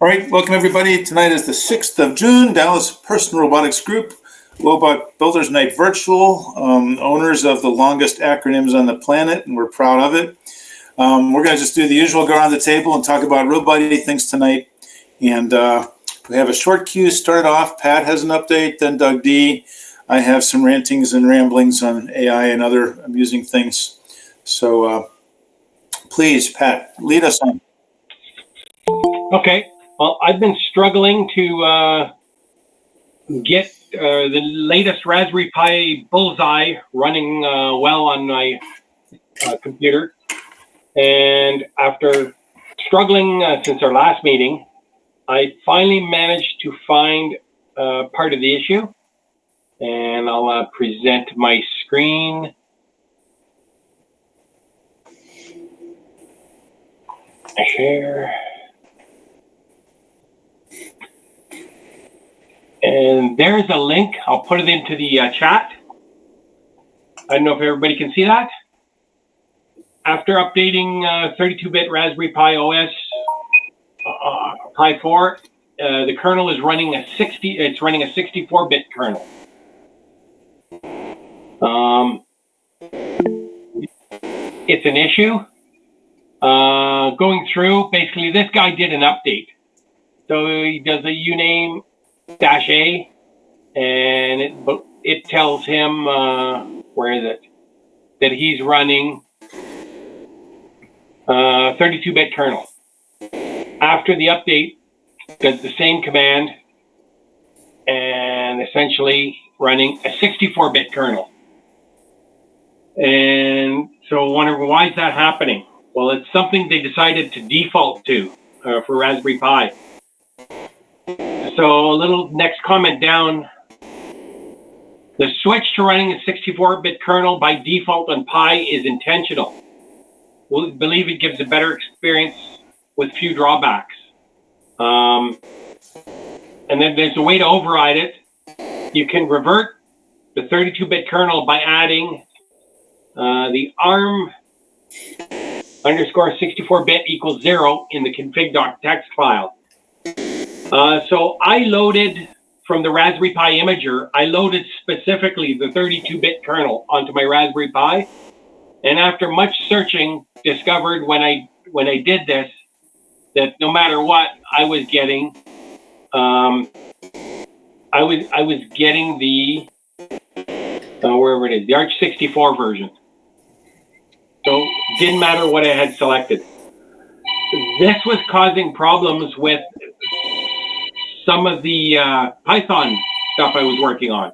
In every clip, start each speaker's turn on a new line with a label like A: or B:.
A: All right, welcome everybody. Tonight is the 6th of June, Dallas Personal Robotics Group, Robot Builders Night Virtual, owners of the longest acronyms on the planet, and we're proud of it. We're going to just do the usual, go around the table and talk about robot-y things tonight. And we have a short queue started off. Pat has an update, then Doug D. I have some rantings and ramblings on AI and other amusing things. So please, Pat, lead us on.
B: Okay. Well, I've been struggling to get the latest Raspberry Pi Bullseye running well on my computer. And after struggling since our last meeting, I finally managed to find part of the issue. And I'll present my screen. Share. And there's a link. I'll put it into the chat. I don't know if everybody can see that. After updating 32-bit Raspberry Pi OS Pi 4, the kernel is running it's running a 64-bit kernel. It's an issue. Going through, basically, this guy did an update. So he does a uname -A, and it tells him, where is it, that he's running 32-bit kernel. After the update, does the same command and essentially running a 64-bit kernel. And so wondering, why is that happening? Well, it's something they decided to default to for Raspberry Pi. So a little next comment down, the switch to running a 64-bit kernel by default on Pi is intentional. We believe it gives a better experience with few drawbacks. And then there's a way to override it. You can revert the 32-bit kernel by adding the ARM _64-bit equals 0 in the config.txt file. So I loaded from the Raspberry Pi imager, I loaded specifically the 32-bit kernel onto my Raspberry Pi. And after much searching, discovered when I did this, that no matter what, I was getting, I was getting the, wherever it is, the Arch64 version. So didn't matter what I had selected. This was causing problems with some of the Python stuff I was working on,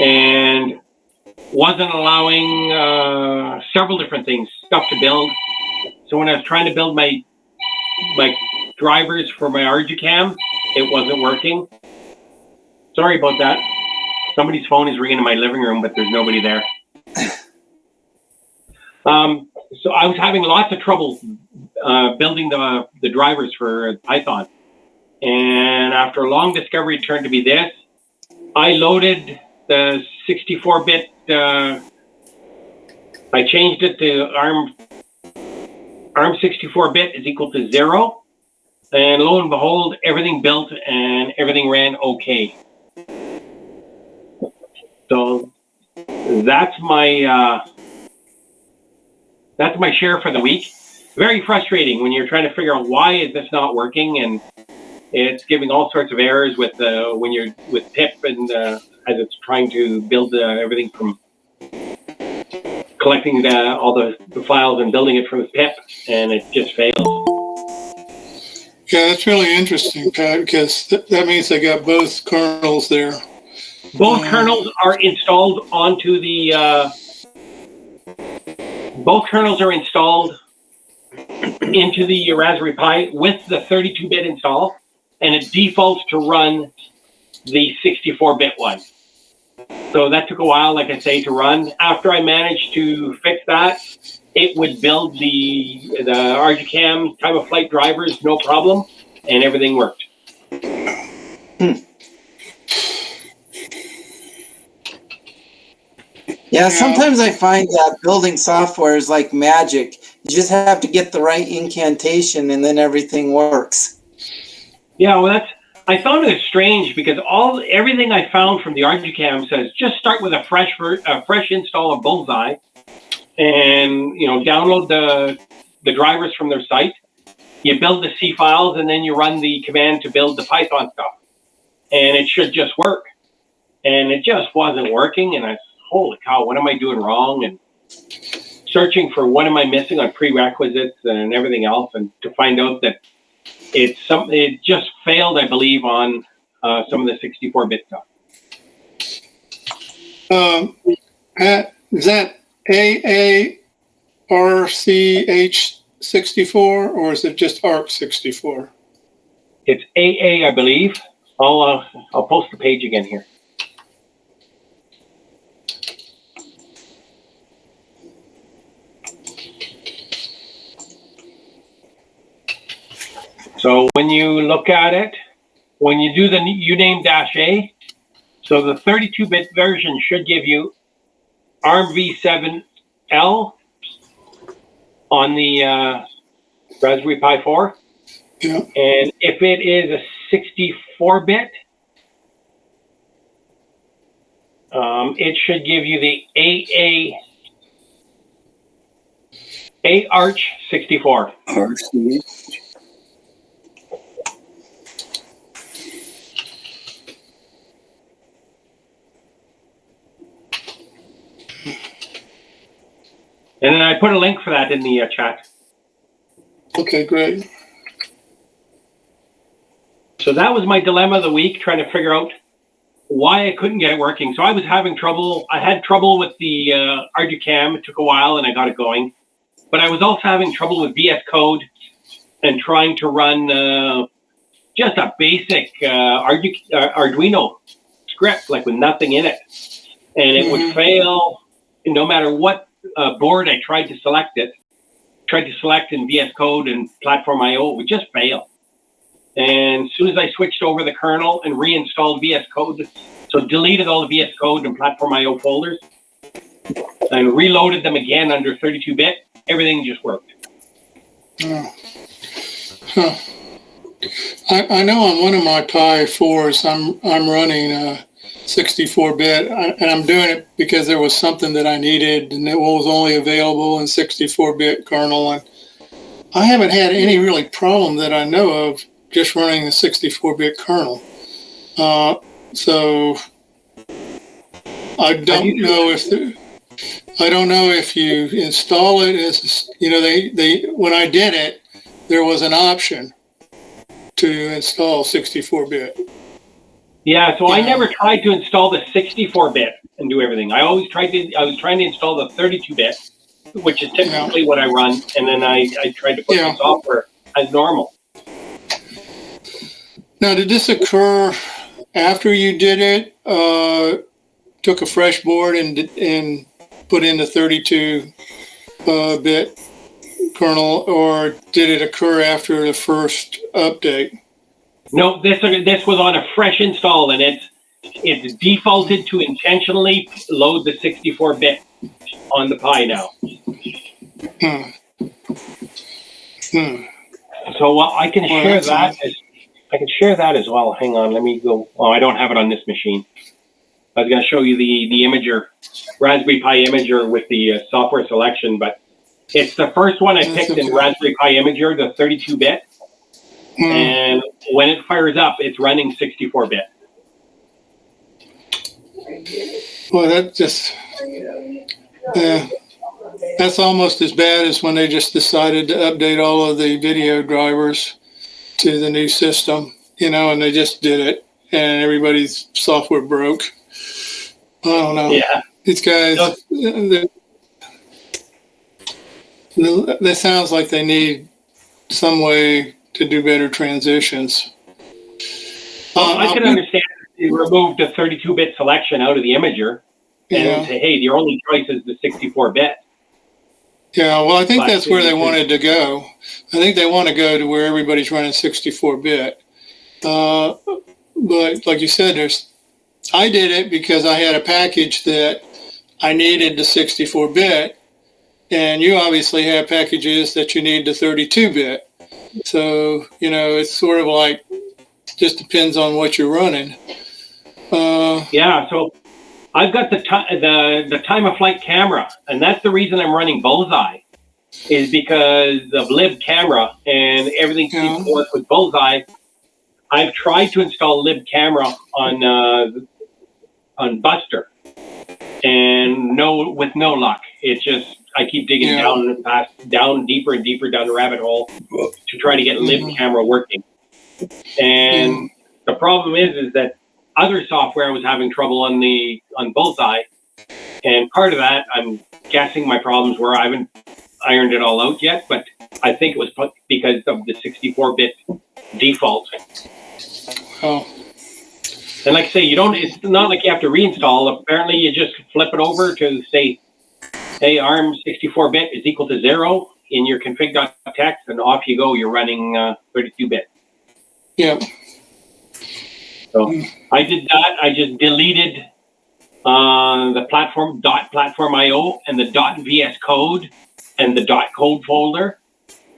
B: and wasn't allowing several different things, stuff to build. So when I was trying to build my drivers for my Arducam, it wasn't working. Sorry about that. Somebody's phone is ringing in my living room, but there's nobody there. So I was having lots of trouble building the drivers for Python. And after a long discovery, it turned to be this. I loaded the 64-bit, I changed it to ARM 64-bit is equal to 0. And lo and behold, everything built and everything ran okay. So that's my share for the week. Very frustrating when you're trying to figure out why is this not working, and it's giving all sorts of errors with when you're with pip and as it's trying to build everything from collecting all the files and building it from pip, and it just fails.
C: Yeah, that's really interesting, Pat, because that means they got both kernels there.
B: Both kernels are installed onto the. Both kernels are installed into the Raspberry Pi with the 32-bit install, and it defaults to run the 64-bit one. So that took a while, like I say, to run. After I managed to fix that, it would build the Arducam time-of-flight drivers, no problem, and everything worked.
D: Yeah, sometimes I find that building software is like magic. You just have to get the right incantation, and then everything works.
B: Yeah, well, I found it strange because everything I found from the ArduCam says just start with a fresh install of Bullseye, and download the drivers from their site. You build the C files, and then you run the command to build the Python stuff, and it should just work. And it just wasn't working, and holy cow, what am I doing wrong? And searching for what am I missing on prerequisites and everything else, and to find out that it just failed, I believe, on some of the 64-bit stuff.
C: Is that AARCH64 or is it just ARC64?
B: It's AA, I believe. I'll post the page again here. So when you look at it, when you do the uname-A, so the 32-bit version should give you ARM v7L on the Raspberry Pi 4.
C: Yeah.
B: And if it is a 64-bit, it should give you the AARCH64. And then I put a link for that in the chat.
C: Okay, great.
B: So that was my dilemma of the week, trying to figure out why I couldn't get it working. So I was having trouble. I had trouble with the ArduCam. It took a while, and I got it going. But I was also having trouble with VS Code and trying to run just a basic Arduino script, like with nothing in it. And it would fail no matter what board I tried to select in VS Code and Platform IO, it would just fail. And as soon as I switched over the kernel and reinstalled VS Code, so deleted all the VS Code and Platform IO folders and reloaded them again under 32-bit, everything just worked.
C: I know on one of my Pi 4s, I'm running 64-bit, and I'm doing it because there was something that I needed, and it was only available in 64-bit kernel. And I haven't had any really problem that I know of just running the 64-bit kernel. So I don't know if you install it as they when I did it, there was an option to install 64-bit.
B: Yeah, so I never tried to install the 64-bit and do everything. I was trying to install the 32-bit, which is typically what I run, and then I tried to put the software as normal.
C: Now, did this occur after you did it? Took a fresh board and put in the 32-bit kernel, or did it occur after the first update?
B: No, this was on a fresh install, and it's defaulted to intentionally load the 64-bit on the Pi now. So I can share that. I can share that as well. Hang on, let me go. Oh, I don't have it on this machine. I was going to show you the imager, Raspberry Pi imager with the software selection, but it's the first one I picked in Raspberry Pi imager, the 32-bit. And when it fires up, it's running 64-bit.
C: Well, that's almost as bad as when they just decided to update all of the video drivers to the new system, and they just did it, and everybody's software broke. I don't know. Yeah. These guys, they sounds like they need some way to do better transitions.
B: Well, I can understand if you removed the 32-bit selection out of the imager and say, hey, your only choice is the 64-bit.
C: Yeah, well, I think that's where they wanted to go. I think they want to go to where everybody's running 64-bit. But like you said, I did it because I had a package that I needed the 64-bit, And you obviously have packages that you need the 32-bit. So, it's sort of like, just depends on what you're running.
B: Yeah, so I've got the time of flight camera, and that's the reason I'm running Bullseye, is because of lib camera and everything seems to work with Bullseye. I've tried to install lib camera on Buster, and with no luck. It just, I keep digging down deeper and deeper down the rabbit hole to try to get lib camera working. And the problem is that other software was having trouble on Bullseye, and part of that, I'm guessing my problems were I haven't ironed it all out yet, but I think it was because of the 64-bit default.
C: Oh.
B: And like I say, it's not like you have to reinstall. Apparently, you just flip it over to say, hey, ARM 64-bit is equal to 0 in your config.txt, and off you go. You're running 32-bit.
C: Yeah.
B: So I did that. I just deleted the .platform.io and the .vs code and the .code folder,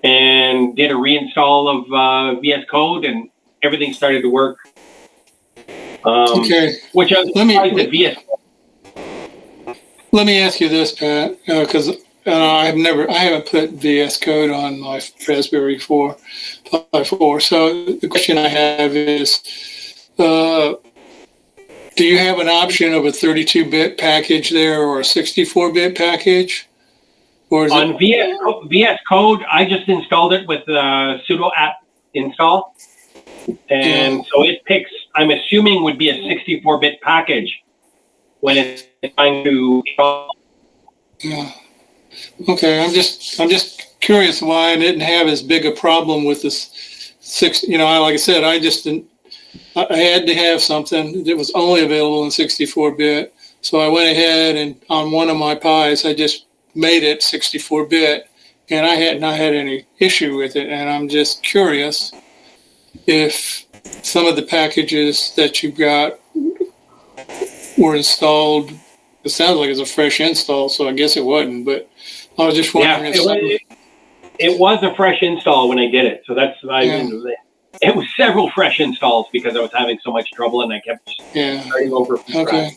B: and did a reinstall of VS Code, and everything started to work.
C: Okay.
B: Which I was surprised with VS Code.
C: Let me ask you this, Pat, because I haven't put VS Code on my Raspberry 4. So the question I have is, do you have an option of a 32-bit package there or a 64-bit package? Or is
B: on VS Code, I just installed it with sudo apt install. And so it picks, I'm assuming would be a 64-bit package when it's trying to install.
C: Yeah. Okay, I'm just curious why I didn't have as big a problem with this like I said, I had to have something that was only available in 64-bit. So I went ahead and on one of my Pis, I just made it 64-bit, and I had not had any issue with it. And I'm just curious if some of the packages that you got were installed. It sounds like it's a fresh install, so I guess it wasn't. But I was just wondering
B: it was a fresh install when I did it. So that's it was several fresh installs because I was having so much trouble, and I kept starting over from scratch.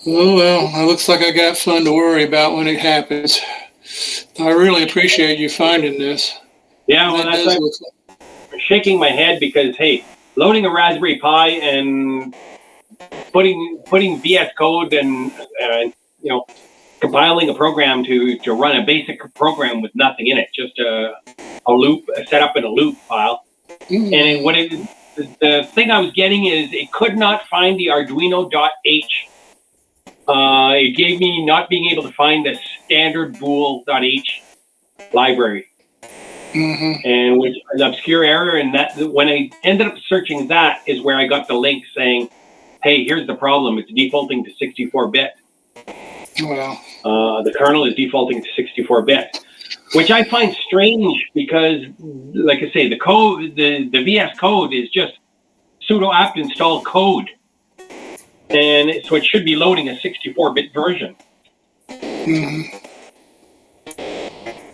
C: Oh, well, it looks like I got fun to worry about when it happens. I really appreciate you finding this.
B: Yeah, well, that's I'm shaking my head because, hey, loading a Raspberry Pi and putting VS Code and compiling a program to run a basic program with nothing in it, just a loop, a setup in a loop file. And the thing I was getting is it could not find the Arduino.h. It gave me not being able to find the standard bool.h library. And which is an obscure error, and that when I ended up searching, that is where I got the link saying, hey, here's the problem. It's defaulting to 64-bit.
C: Wow.
B: The kernel is defaulting to 64-bit, which I find strange because, like I say, the code, the VS Code is just sudo apt install code. And so it should be loading a 64-bit version.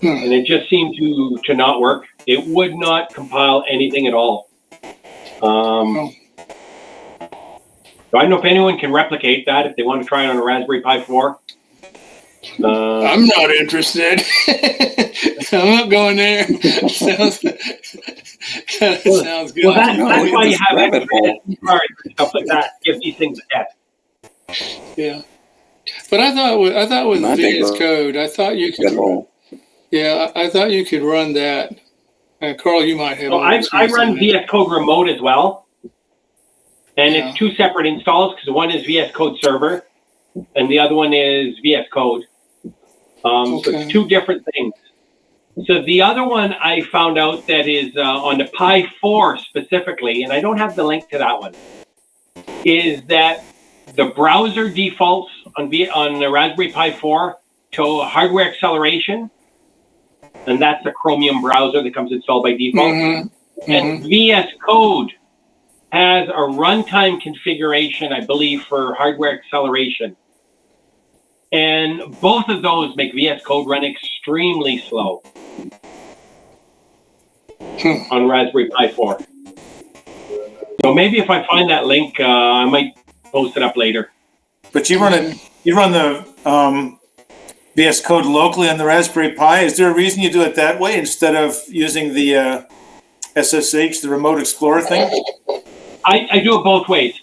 B: And it just seemed to not work. It would not compile anything at all. So I don't know if anyone can replicate that if they want to try it on a Raspberry Pi 4.
C: I'm not interested. I'm not going there. Sounds good.
B: Well, that's why you have extra SD cards and stuff like that. Give these things a test.
C: Yeah, but I thought with VS Code, I thought you could. Yeah, I thought you could run that. Carl, you might have.
B: So I run VS Code Remote as well, and it's two separate installs because one is VS Code Server, and the other one is VS Code. So it's two different things. So the other one I found out that is on the Pi 4 specifically, and I don't have the link to that one, is that the browser defaults on the Raspberry Pi 4 to hardware acceleration, and that's the Chromium browser that comes installed by default. And VS Code has a runtime configuration, I believe, for hardware acceleration. And both of those make VS Code run extremely slow on Raspberry Pi 4. So maybe if I find that link, I might post it up later.
A: But you run the VS Code locally on the Raspberry Pi. Is there a reason you do it that way instead of using the SSH, the Remote Explorer thing?
B: I do it both ways.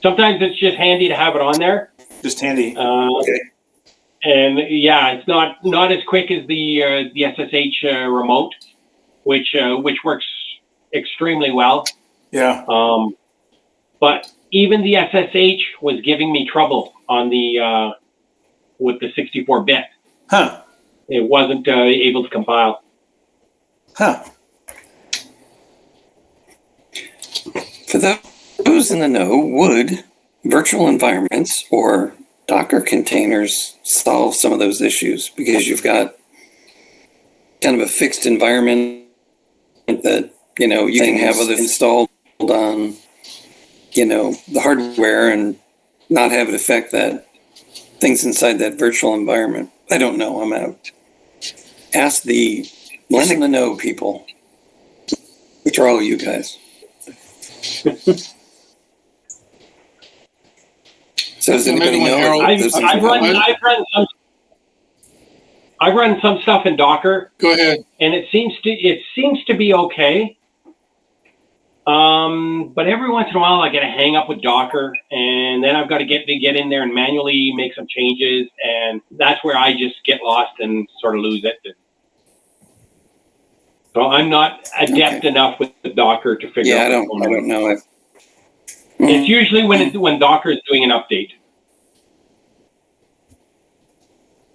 B: Sometimes it's just handy to have it on there.
A: Just handy.
B: Okay. And yeah, it's not as quick as the SSH remote, which works extremely well.
A: Yeah.
B: But even the SSH was giving me trouble on the with the 64-bit.
A: Huh.
B: It wasn't able to compile.
A: Huh.
E: For those in the know, would virtual environments or Docker containers solve some of those issues? Because you've got kind of a fixed environment that, you can have it installed on, the hardware and not have it affect that things inside that virtual environment. I don't know. I'm out. Ask the Linux in the know people, which are all you guys. So does anybody know?
B: I've run some stuff in Docker.
C: Go ahead.
B: And it seems to be okay. But every once in a while I get a hang up with Docker, and then I've got to get in there and manually make some changes, and that's where I just get lost and sort of lose it. So I'm not adept enough with the Docker to figure out what's going on.
E: I don't know.
B: It's usually when Docker is doing an update.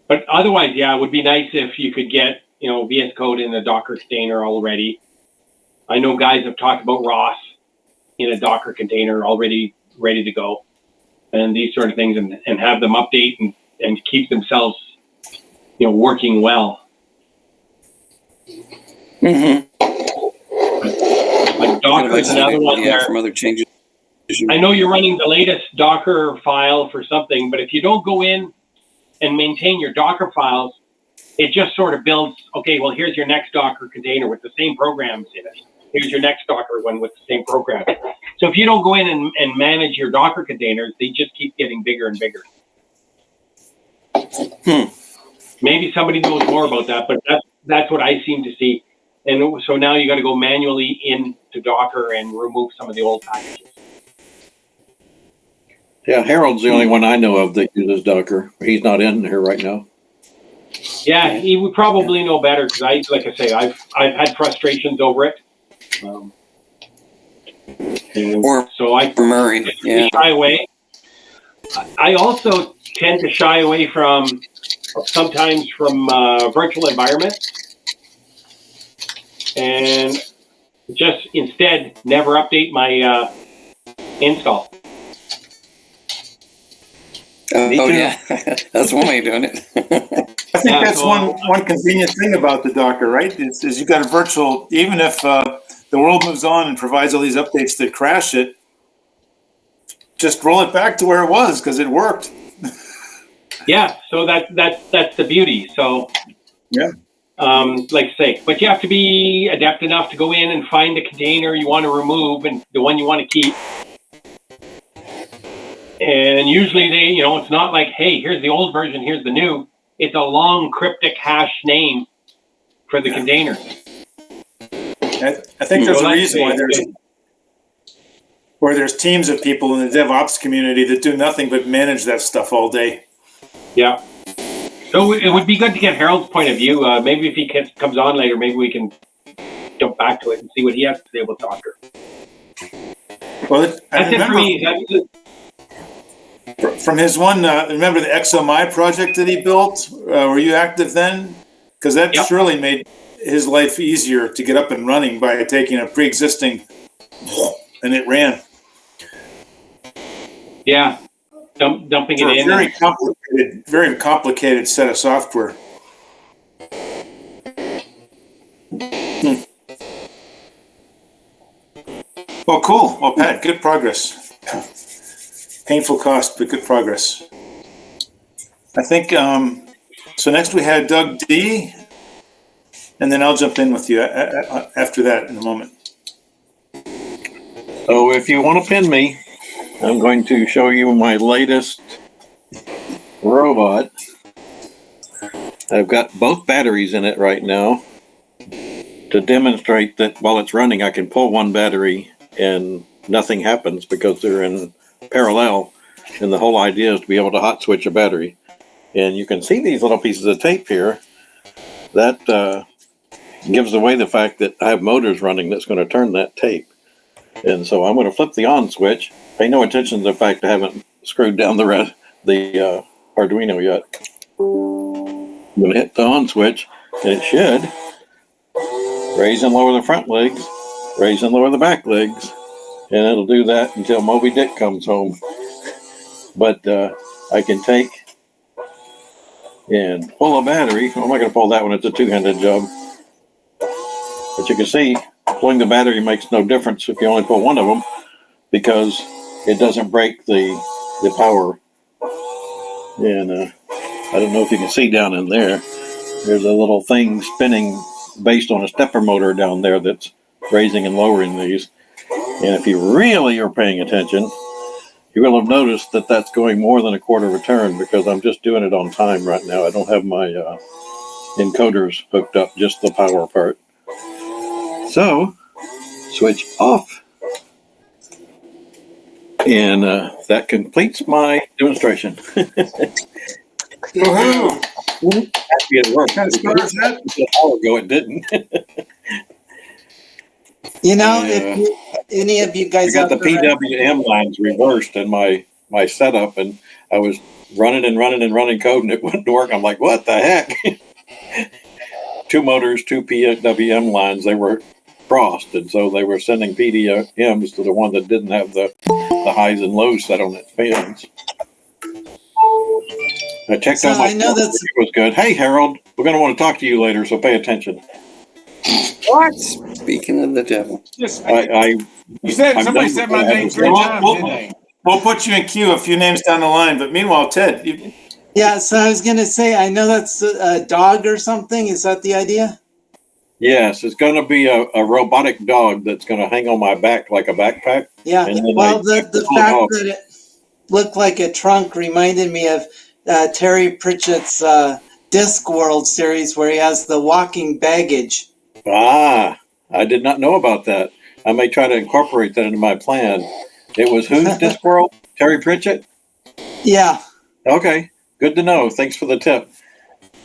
B: But otherwise, yeah, it would be nice if you could get, VS Code in a Docker container already. I know guys have talked about ROS in a Docker container already ready to go, and these sort of things, and have them update and keep themselves, working well.
E: Mm-hmm.
B: Like Docker is another one where
E: from other changes.
B: I know you're running the latest Docker file for something, but if you don't go in and maintain your Docker files, it just sort of builds, okay, well, here's your next Docker container with the same programs in it. Here's your next Docker one with the same program. So if you don't go in and manage your Docker containers, they just keep getting bigger and bigger. Maybe somebody knows more about that, but that's what I seem to see. And so now you got to go manually into Docker and remove some of the old packages.
F: Yeah, Harold's the only one I know of that uses Docker. He's not in here right now.
B: Yeah, he would probably know better because like I say, I've had frustrations over it. So I
E: Murray,
B: shy away. I also tend to shy away sometimes from virtual environments, and just instead never update my install.
E: Oh yeah, that's one way of doing it.
A: I think that's one convenient thing about the Docker, right? Is you got a virtual, even if the world moves on and provides all these updates that crash it, just roll it back to where it was because it worked.
B: Yeah, so that's the beauty. So
A: yeah,
B: like I say, but you have to be adept enough to go in and find the container you want to remove and the one you want to keep. And usually it's not like, hey, here's the old version, here's the new. It's a long cryptic hash name for the container.
A: I think there's a reason why there's teams of people in the DevOps community that do nothing but manage that stuff all day.
B: Yeah. So it would be good to get Harold's point of view. Maybe if he comes on later, maybe we can jump back to it and see what he has to say about Docker.
A: Well,
B: that's it for me.
A: From his one, remember the XOMI project that he built? Were you active then? Because that surely made his life easier to get up and running by taking a pre-existing and it ran.
B: Yeah, dumping it in.
A: Very complicated set of software. Well, cool. Well, Pat, good progress. Painful cost, but good progress. I think, so next we had Doug D, and then I'll jump in with you after that in a moment.
F: So if you want to pin me, I'm going to show you my latest robot. I've got both batteries in it right now to demonstrate that while it's running, I can pull one battery and nothing happens because they're in parallel. And the whole idea is to be able to hot switch a battery. And you can see these little pieces of tape here. That gives away the fact that I have motors running that's going to turn that tape. And so I'm going to flip the on switch. Pay no attention to the fact I haven't screwed down the Arduino yet. I'm going to hit the on switch, and it should raise and lower the front legs, raise and lower the back legs, and it'll do that until Moby Dick comes home. But I can take and pull a battery. I'm not going to pull that one. It's a two-handed job. But you can see pulling the battery makes no difference if you only pull one of them because it doesn't break the power. And I don't know if you can see down in there. There's a little thing spinning based on a stepper motor down there that's raising and lowering these. And if you really are paying attention, you will have noticed that that's going more than a quarter of a turn because I'm just doing it on time right now. I don't have my encoders hooked up, just the power part. So, switch off. And that completes my demonstration.
A: Woohoo!
F: Happy it worked.
A: What kind of score is that?
F: An hour ago it didn't.
D: You know, if any of you
F: I
D: guys
F: got the
D: out there,
F: PWM lines reversed in my setup, and I was running code, and it wouldn't work. I'm like, what the heck? 2 motors, 2 PWM lines, they were crossed, and so they were sending PWMs to the one that didn't have the highs and lows set on its pins. I checked
D: So
F: on my
D: I know
F: phone,
D: that's-
F: it was good. Hey, Harold, we're going to want to talk to you later, so pay attention.
E: What? Speaking of the devil.
G: Just,
F: I
G: you said
F: I'm
G: somebody
F: done
G: said
F: with
G: my
F: that.
G: name 3
A: Well,
G: times,
A: well,
G: didn't they?
A: We'll put you in queue a few names down the line, but meanwhile, Ted,
D: yeah, so I was going to say, I know that's a dog or something. Is that the idea?
F: Yes, it's going to be a robotic dog that's going to hang on my back like a backpack.
D: Yeah.
F: And then
D: Well,
F: I
D: the
F: pull it
D: fact
F: off.
D: that it looked like a trunk reminded me of Terry Pritchett's Discworld series where he has the walking baggage.
F: Ah, I did not know about that. I may try to incorporate that into my plan. It was who's Discworld? Terry Pritchett?
D: Yeah,
F: Okay, good to know. Thanks for the tip.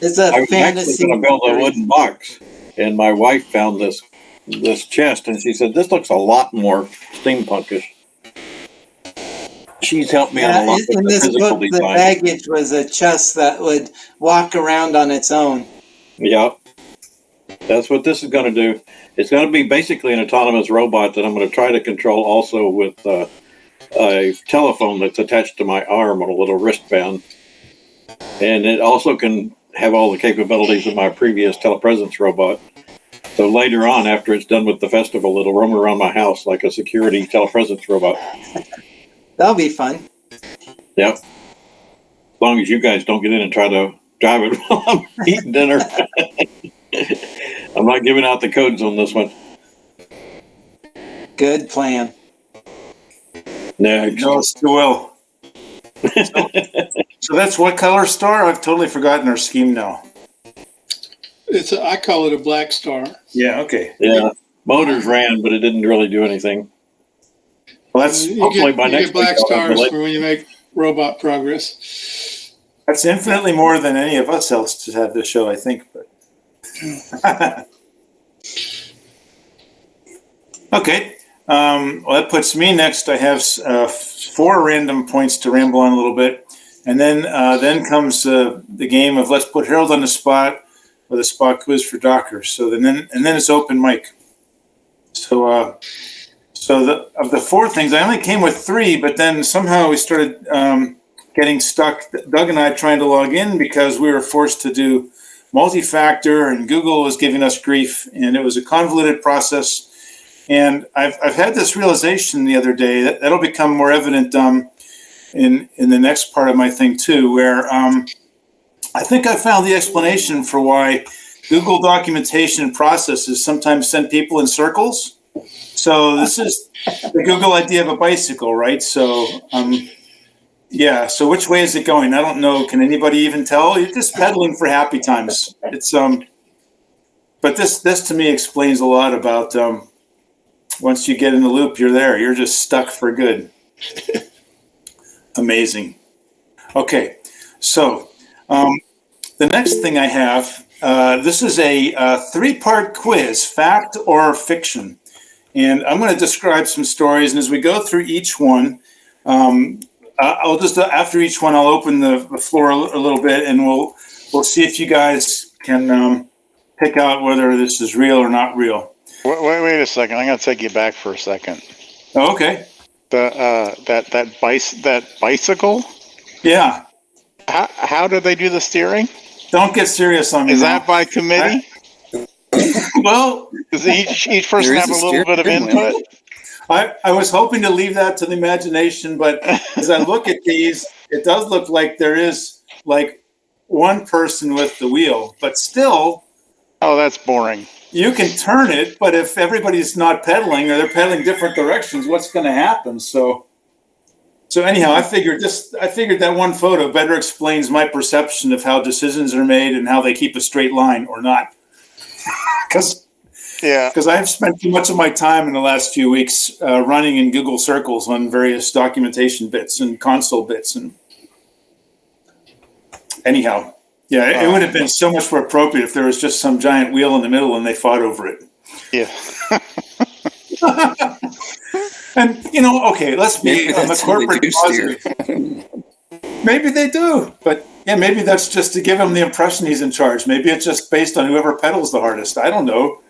D: it's a
F: I was actually
D: fantasy.
F: going to build a
D: series.
F: wooden box, and my wife found this chest, and she said, this looks a lot more steampunkish. She's helped me out a
D: Yeah,
F: lot with
D: in
F: the
D: this
F: physical
D: book, the
F: design.
D: baggage was a chest that would walk around on its own.
F: Yeah, that's what this is going to do. It's going to be basically an autonomous robot that I'm going to try to control also with a telephone that's attached to my arm on a little wristband. And it also can have all the capabilities of my previous telepresence robot. So later on, after it's done with the festival, it'll roam around my house like a security telepresence robot.
D: That'll be fun.
F: Yep. As long as you guys don't get in and try to drive it while I'm eating dinner. I'm not giving out the codes on this one.
D: Good plan.
F: Next.
A: no, it's too well. So that's what color star? I've totally forgotten our scheme now.
C: I call it a black star.
A: Yeah, okay.
F: Yeah. Motors ran, but it didn't really do anything.
A: Well, that's
C: You get black
F: week I'll have
C: stars
F: the
C: for when you make robot progress.
A: infinitely more than any of us else to have this show, I think. But okay. Well, that puts me next. I have 4 random points to ramble on a little bit, and then comes the game of let's put Harold on the spot with a spot quiz for Docker. So then it's open mic. So of the 4 things, I only came with 3, but then somehow we started getting stuck. Doug and I trying to log in because we were forced to do multi-factor, and Google was giving us grief, and it was a convoluted process. And I've had this realization the other day that'll become more evident in the next part of my thing too, where I think I found the explanation for why Google documentation and processes sometimes send people in circles. So this is the Google idea of a bicycle, right? So, yeah. So which way is it going? I don't know. Can anybody even tell? You're just pedaling for happy times. It's but this to me explains a lot about once you get in the loop, you're there. You're just stuck for good. Amazing. Okay, so the next thing I have, this is a 3-part quiz, fact or fiction. And I'm going to describe some stories. And as we go through each one, I'll just, after each one, I'll open the floor a little bit and we'll see if you guys can pick out whether this is real or not real.
G: Wait a second. I'm going to take you back for a second.
A: Oh, okay.
G: That bicycle?
A: Yeah.
G: How do they do the steering?
A: Don't get serious on me.
G: Is
A: now.
G: that by committee?
A: Well,
G: Does each person have a little bit of input?
A: I was hoping to leave that to the imagination, but as I look at these, it does look like there is like one person with the wheel, but still.
G: Oh, that's boring.
A: You can turn it, but if everybody's not pedaling or they're pedaling different directions, what's going to happen? So anyhow, I figured that one photo better explains my perception of how decisions are made and how they keep a straight line or not. Because I've spent too much of my time in the last few weeks running in Google circles on various documentation bits and console bits. And anyhow, yeah, it would have been so much more appropriate if there was just some giant wheel in the middle and they fought over it.
G: Yeah.
A: And, okay, let's be on the corporate positive. Maybe they do, but yeah, maybe that's just to give him the impression he's in charge. Maybe it's just based on whoever pedals the hardest. I don't know.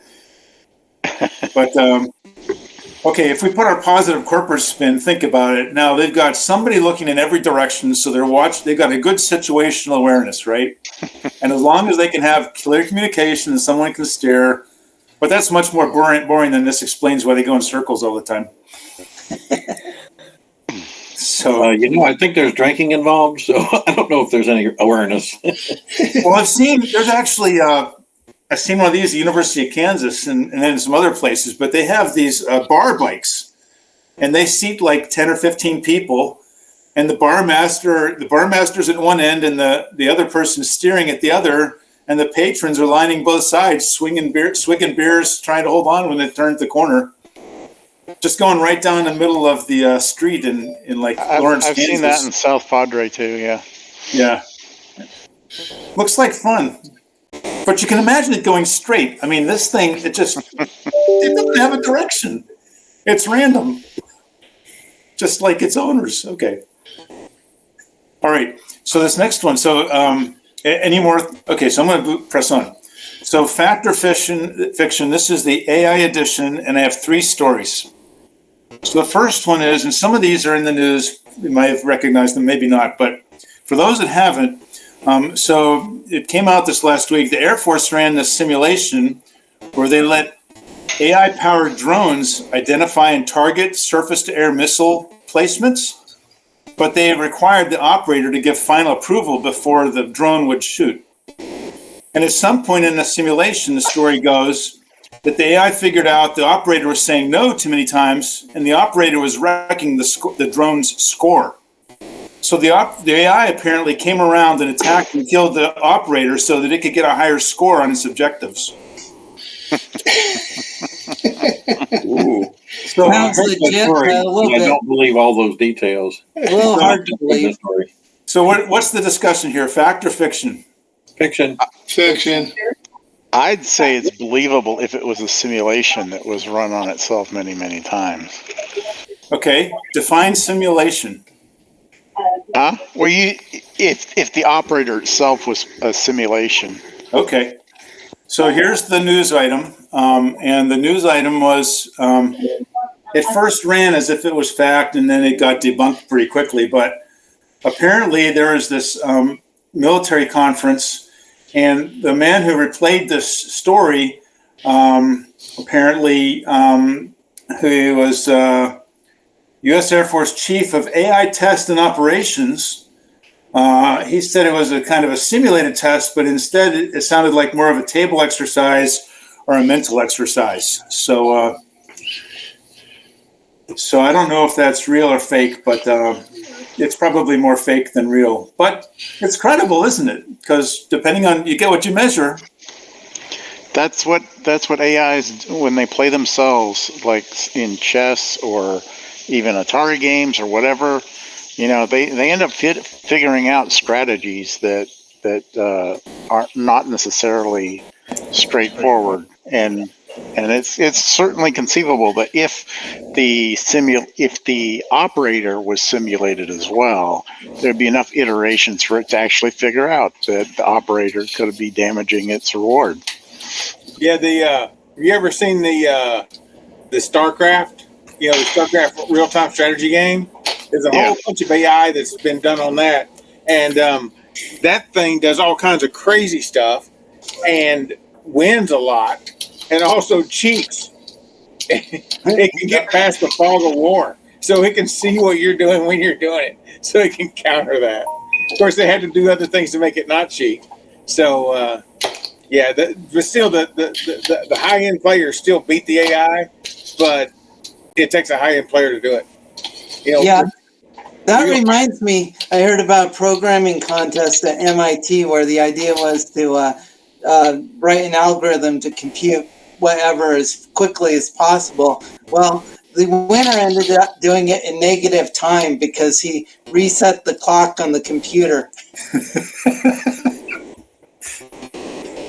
A: But, okay, if we put our positive corporate spin, think about it. Now, they've got somebody looking in every direction, so they've got a good situational awareness, right? And as long as they can have clear communication and someone can steer, but that's much more boring than this explains why they go in circles all the time. So,
F: I think there's drinking involved, so I don't know if there's any awareness.
A: well, I've seen one of these at the University of Kansas and then some other places, but they have these bar bikes, and they seat like 10 or 15 people, and the bar master's at one end, and the other person steering at the other, and the patrons are lining both sides, swigging beers, trying to hold on when they turn the corner. Just going right down the middle of the street in like Lawrence,
G: I've
A: Kansas.
G: seen that in South Padre too. Yeah.
A: Yeah. Looks like fun. But you can imagine it going straight. I mean, this thing, it doesn't have a direction. It's random. Just like its owners. Okay. All right. So this next one. So any more? Okay, so I'm going to press on. So fact or fiction, this is the AI edition, and I have 3 stories. So the first one is, and some of these are in the news, you might have recognized them, maybe not, but for those that haven't, so it came out this last week, the Air Force ran this simulation where they let AI-powered drones identify and target surface-to-air missile placements, but they required the operator to give final approval before the drone would shoot. And at some point in the simulation, the story goes that the AI figured out the operator was saying no too many times, and the operator was wrecking the drone's score. So the AI apparently came around and attacked and killed the operator so that it could get a higher score on its objectives.
F: Ooh.
A: So
D: Sounds legit, a little
F: I
D: bit.
F: don't believe all those details.
D: A little hard to believe.
A: So what's the discussion here? Fact or fiction?
F: Fiction.
C: Fiction.
G: I'd say it's believable if it was a simulation that was run on itself many, many times.
A: Okay, define simulation.
G: Huh? Well, if the operator itself was a simulation.
A: Okay, so here's the news item, and the news item was it first ran as if it was fact, and then it got debunked pretty quickly. But apparently, there is this military conference. And the man who replayed this story, apparently, who was U.S. Air Force Chief of AI Test and Operations, He said it was a kind of a simulated test, but instead it sounded like more of a table exercise or a mental exercise. So I don't know if that's real or fake, but it's probably more fake than real. But it's credible, isn't it? Because depending on, you get what you measure.
G: That's what AIs, when they play themselves, like in chess or even Atari games or whatever, they end up figuring out strategies that are not necessarily straightforward, and it's certainly conceivable that if the operator was simulated as well, there'd be enough iterations for it to actually figure out that the operator could be damaging its reward.
H: Yeah, have you ever seen the StarCraft? The StarCraft real-time strategy game. There's a whole bunch of AI that's been done on that, and that thing does all kinds of crazy stuff and wins a lot, and also cheats. It can get past the fog of war, so it can see what you're doing when you're doing it, so it can counter that. Of course, they had to do other things to make it not cheat. So. Yeah, but still, the high-end players still beat the AI, but it takes a high-end player to do it.
D: Yeah, that reminds me, I heard about a programming contest at MIT where the idea was to write an algorithm to compute whatever as quickly as possible. Well, the winner ended up doing it in negative time because he reset the clock on the computer.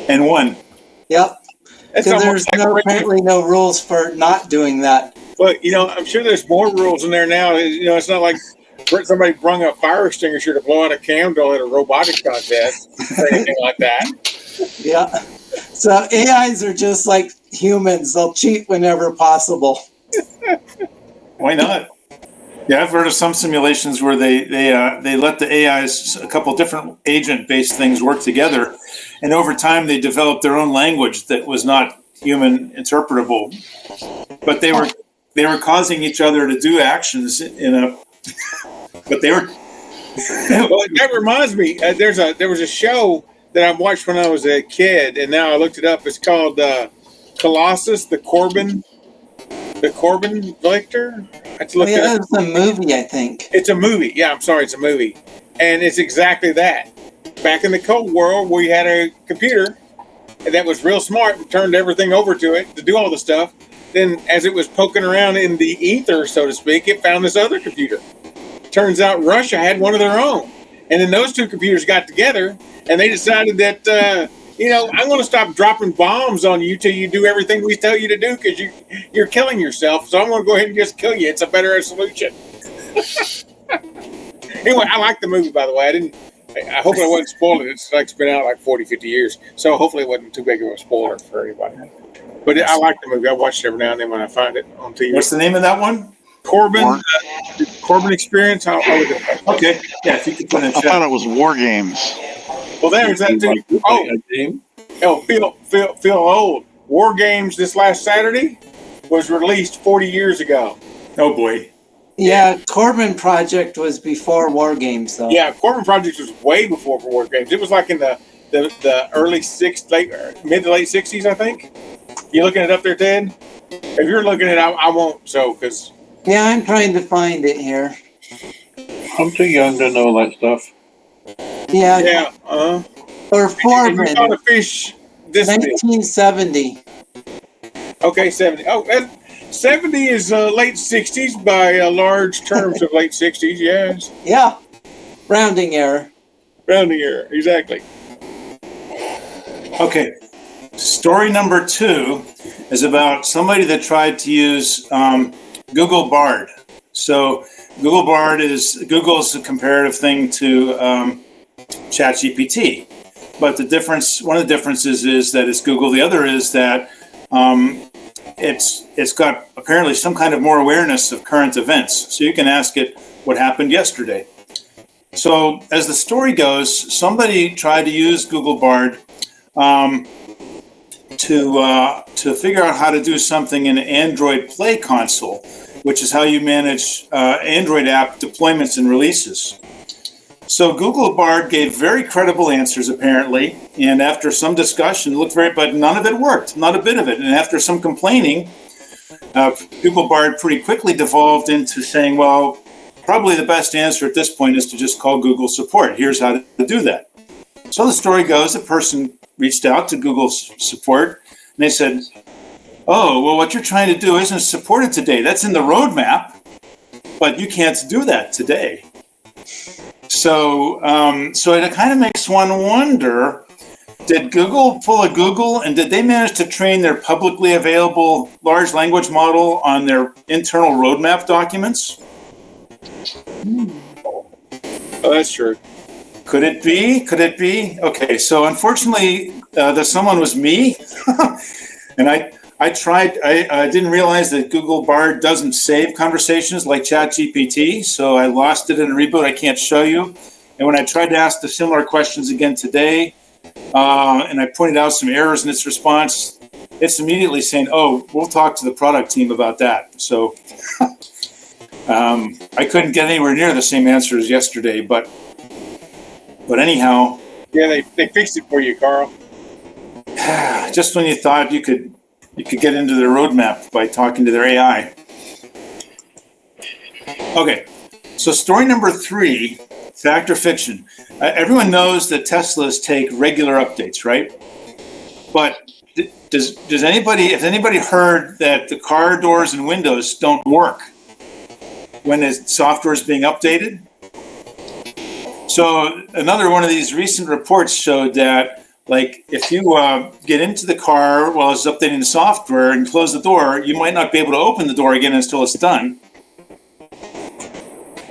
A: And won.
D: Yep. Because there's apparently no rules for not doing that.
H: But, I'm sure there's more rules in there now. It's not like somebody brung a fire extinguisher to blow out a candle at a robotics contest or anything like that.
D: Yeah. So AIs are just like humans. They'll cheat whenever possible.
A: Why not? Yeah, I've heard of some simulations where they let the AIs, a couple different agent-based things, work together, and over time they developed their own language that was not human interpretable. But they were causing each other to do actions but they were.
H: Well, that reminds me. There was a show that I watched when I was a kid, and now I looked it up. It's called Colossus, the Corbin Victor. It's
D: a movie, I think.
H: It's a movie. Yeah, I'm sorry, it's a movie. And it's exactly that. Back in the Cold War, we had a computer that was real smart and turned everything over to it to do all the stuff. Then as it was poking around in the ether, so to speak, it found this other computer. Turns out Russia had one of their own. And then those two computers got together and they decided that, I'm going to stop dropping bombs on you till you do everything we tell you to do because you're killing yourself. So I'm going to go ahead and just kill you. It's a better solution. Anyway, I like the movie, by the way. I hope I wasn't spoiling it. It's been out like 40, 50 years. So hopefully it wasn't too big of a spoiler for anybody. But I like the movie. I watch it every now and then when I find it on TV.
A: What's the name of that one?
H: Corbin Experience.
A: Okay. Yeah, if you could put in
G: I thought it was War Games.
H: Well, there's that too. Feel old. War Games this last Saturday was released 40 years ago.
A: Oh boy.
D: Yeah, Corbin Project was before War Games, though.
H: Yeah, Corbin Project was way before War Games. It was like in the early mid to late 60s, I think. You looking it up there, Ted? If you're looking it up, I won't. Because
D: yeah, I'm trying to find it here.
F: I'm too young to know that stuff.
D: Yeah.
H: Yeah.
D: Or Foreman.
H: You caught a fish this
D: 1970.
H: Okay, 70. Oh, 70 is late 60s by large terms of late 60s. Yes.
D: Yeah. Rounding error.
H: Rounding error. Exactly.
A: Okay. Story number 2 is about somebody that tried to use Google Bard. So Google Bard is Google's a comparative thing to ChatGPT. But one of the differences is that it's Google. The other is that it's got apparently some kind of more awareness of current events. So you can ask it what happened yesterday. So as the story goes, somebody tried to use Google Bard to figure out how to do something in Android Play Console, which is how you manage Android app deployments and releases. So Google Bard gave very credible answers, apparently, and after some discussion, but none of it worked, not a bit of it. And after some complaining, Google Bard pretty quickly devolved into saying, well, probably the best answer at this point is to just call Google support. Here's how to do that. So the story goes, a person reached out to Google support, and they said, oh, well, what you're trying to do isn't supported today. That's in the roadmap, but you can't do that today. So it kind of makes one wonder, did Google pull a Google, and did they manage to train their publicly available large language model on their internal roadmap documents?
H: Oh, that's true.
A: Could it be? Could it be? Okay, so unfortunately, the someone was me, and I tried. I didn't realize that Google Bard doesn't save conversations like ChatGPT, so I lost it in a reboot. I can't show you. And when I tried to ask the similar questions again today, and I pointed out some errors in its response, it's immediately saying, "Oh, we'll talk to the product team about that." So I couldn't get anywhere near the same answer as yesterday, but anyhow.
H: Yeah, they fixed it for you, Carl.
A: Just when you thought you could get into their roadmap by talking to their AI. Okay, so story number 3, fact or fiction. Everyone knows that Teslas take regular updates, right? But does anybody heard that the car doors and windows don't work when the software is being updated? So another one of these recent reports showed that, like, if you get into the car while it's updating the software and close the door, you might not be able to open the door again until it's done.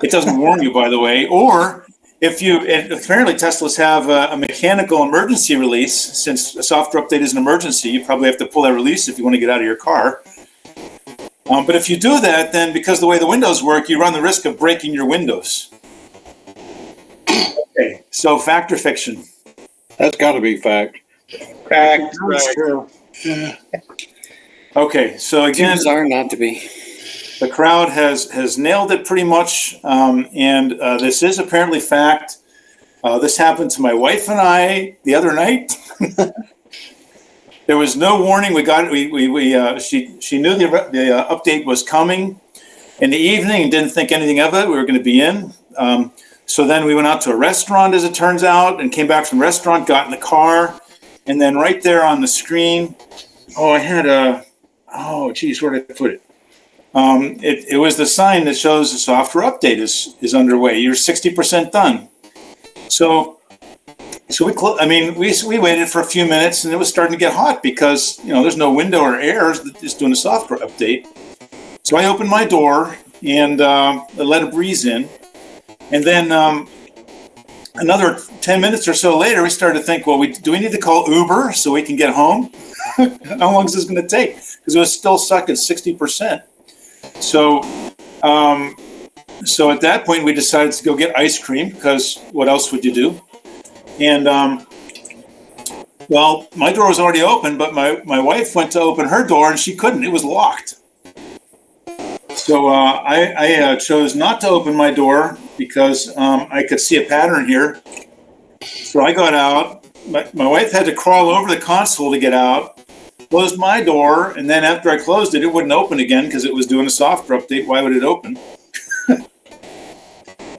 A: It doesn't warn you, by the way. Or apparently Teslas have a mechanical emergency release. Since a software update is an emergency, you probably have to pull that release if you want to get out of your car. But if you do that, then because of the way the windows work, you run the risk of breaking your windows. Okay, so fact or fiction?
F: That's got to be fact.
H: Fact.
D: That's true.
C: Yeah.
A: Okay, so
E: Too
A: again,
E: bizarre not to be.
A: the crowd has nailed it pretty much, and this is apparently fact. This happened to my wife and I the other night. There was no warning. We got it. She knew the update was coming in the evening and didn't think anything of it. We were going to be in. So then we went out to a restaurant, as it turns out, and came back from the restaurant, got in the car, and then right there on the screen, where did I put it? It was the sign that shows the software update is underway. You're 60% done. So we waited for a few minutes, and it was starting to get hot because there's no window or air. It's doing a software update. So I opened my door and let a breeze in. And then another 10 minutes or so later, we started to think, well, do we need to call Uber so we can get home? How long is this going to take? Because it was still stuck at 60%. So at that point, we decided to go get ice cream because what else would you do? And my door was already open, but my wife went to open her door and she couldn't. It was locked. So I chose not to open my door because I could see a pattern here. So I got out. My wife had to crawl over the console to get out, closed my door, and then after I closed it, it wouldn't open again because it was doing a software update. Why would it open?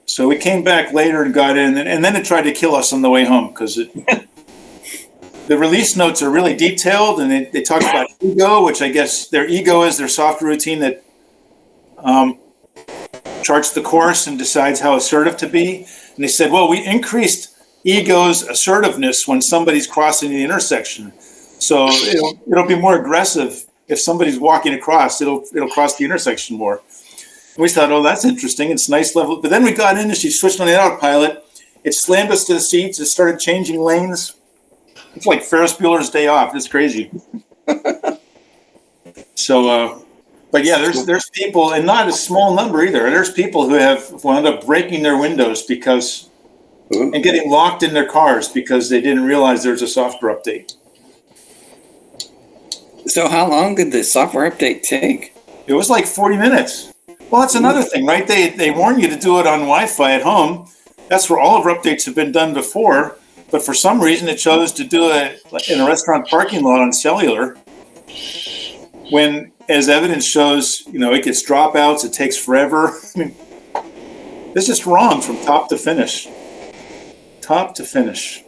A: So we came back later and got in, and then it tried to kill us on the way home because the release notes are really detailed, and they talk about ego, which I guess their ego is their software routine that charts the course and decides how assertive to be. And they said, well, we increased ego's assertiveness when somebody's crossing the intersection. So it'll be more aggressive if somebody's walking across. It'll cross the intersection more. And we thought, oh, that's interesting. It's nice level. But then we got in and she switched on the autopilot. It slammed us to the seats. It started changing lanes. It's like Ferris Bueller's Day Off. It's crazy. So, but yeah, there's people, and not a small number either. There's people who have wound up breaking their windows and getting locked in their cars because they didn't realize there's a software update.
E: So how long did the software update take?
A: It was like 40 minutes. Well, that's another thing, right? They warn you to do it on Wi-Fi at home, that's where all of our updates have been done before. But for some reason, it chose to do it in a restaurant parking lot on cellular. When, as evidence shows, it gets dropouts. It takes forever. I mean, it's just wrong from top to finish. Top to finish.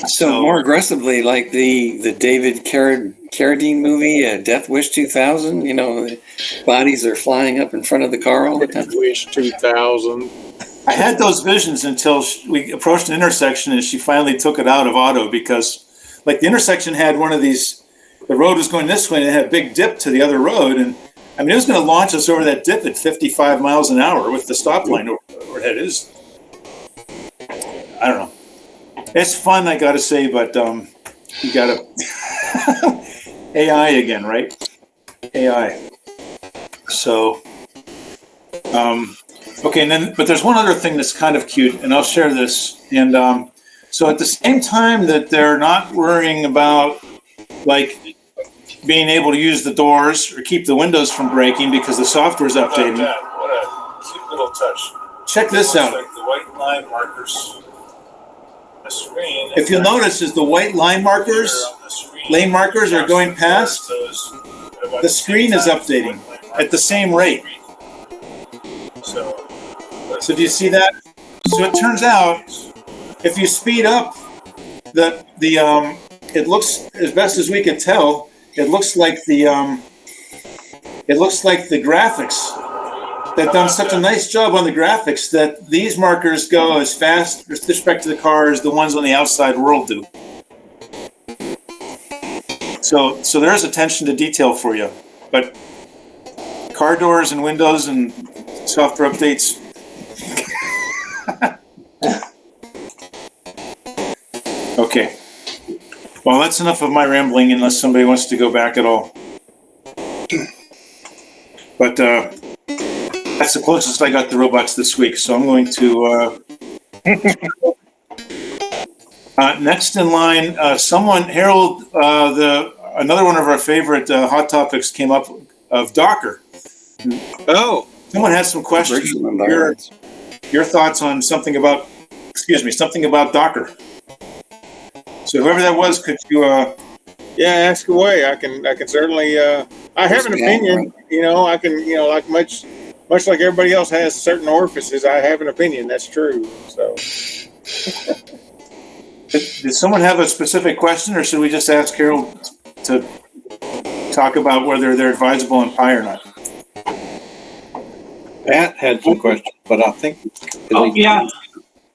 E: So more aggressively, like the David Carradine movie, Death Wish 2000. The bodies are flying up in front of the car all the time.
H: Wish 2000.
A: I had those visions until we approached an intersection and she finally took it out of auto because, like, the intersection had one of these. The road was going this way and it had a big dip to the other road, and I mean it was going to launch us over that dip at 55 miles an hour with the stop line overhead. I don't know. It's fun, I gotta say, but you gotta AI again, right? AI. So, okay, and then but there's one other thing that's kind of cute, and I'll share this. And so at the same time that they're not worrying about like being able to use the doors or keep the windows from breaking because the software is updating.
I: What a cute little touch.
A: Check this out.
I: Like the white line markers. The screen.
A: If you'll notice, as the white line markers, lane markers are going past, the screen is updating at the same rate. So do you see that? So it turns out, if you speed up, it looks, as best as we can tell, it looks like the graphics. They've done such a nice job on the graphics that these markers go as fast with respect to the car as the ones on the outside world do. So there's attention to detail for you. But car doors and windows and software updates. Okay. Well, that's enough of my rambling unless somebody wants to go back at all. But that's the closest I got to robots this week, so I'm going to next in line. Harold, another one of our favorite hot topics came up of Docker.
H: Oh,
A: Someone has some questions. Your thoughts on something about Docker. So whoever that was, could you?
H: yeah, ask away. I can certainly. I have an opinion. I can. Like much like everybody else has certain orifices, I have an opinion. That's true. So.
A: Did someone have a specific question, or should we just ask Harold to talk about whether they're advisable in Pi or not?
F: Pat had some questions, but I think.
B: Yeah,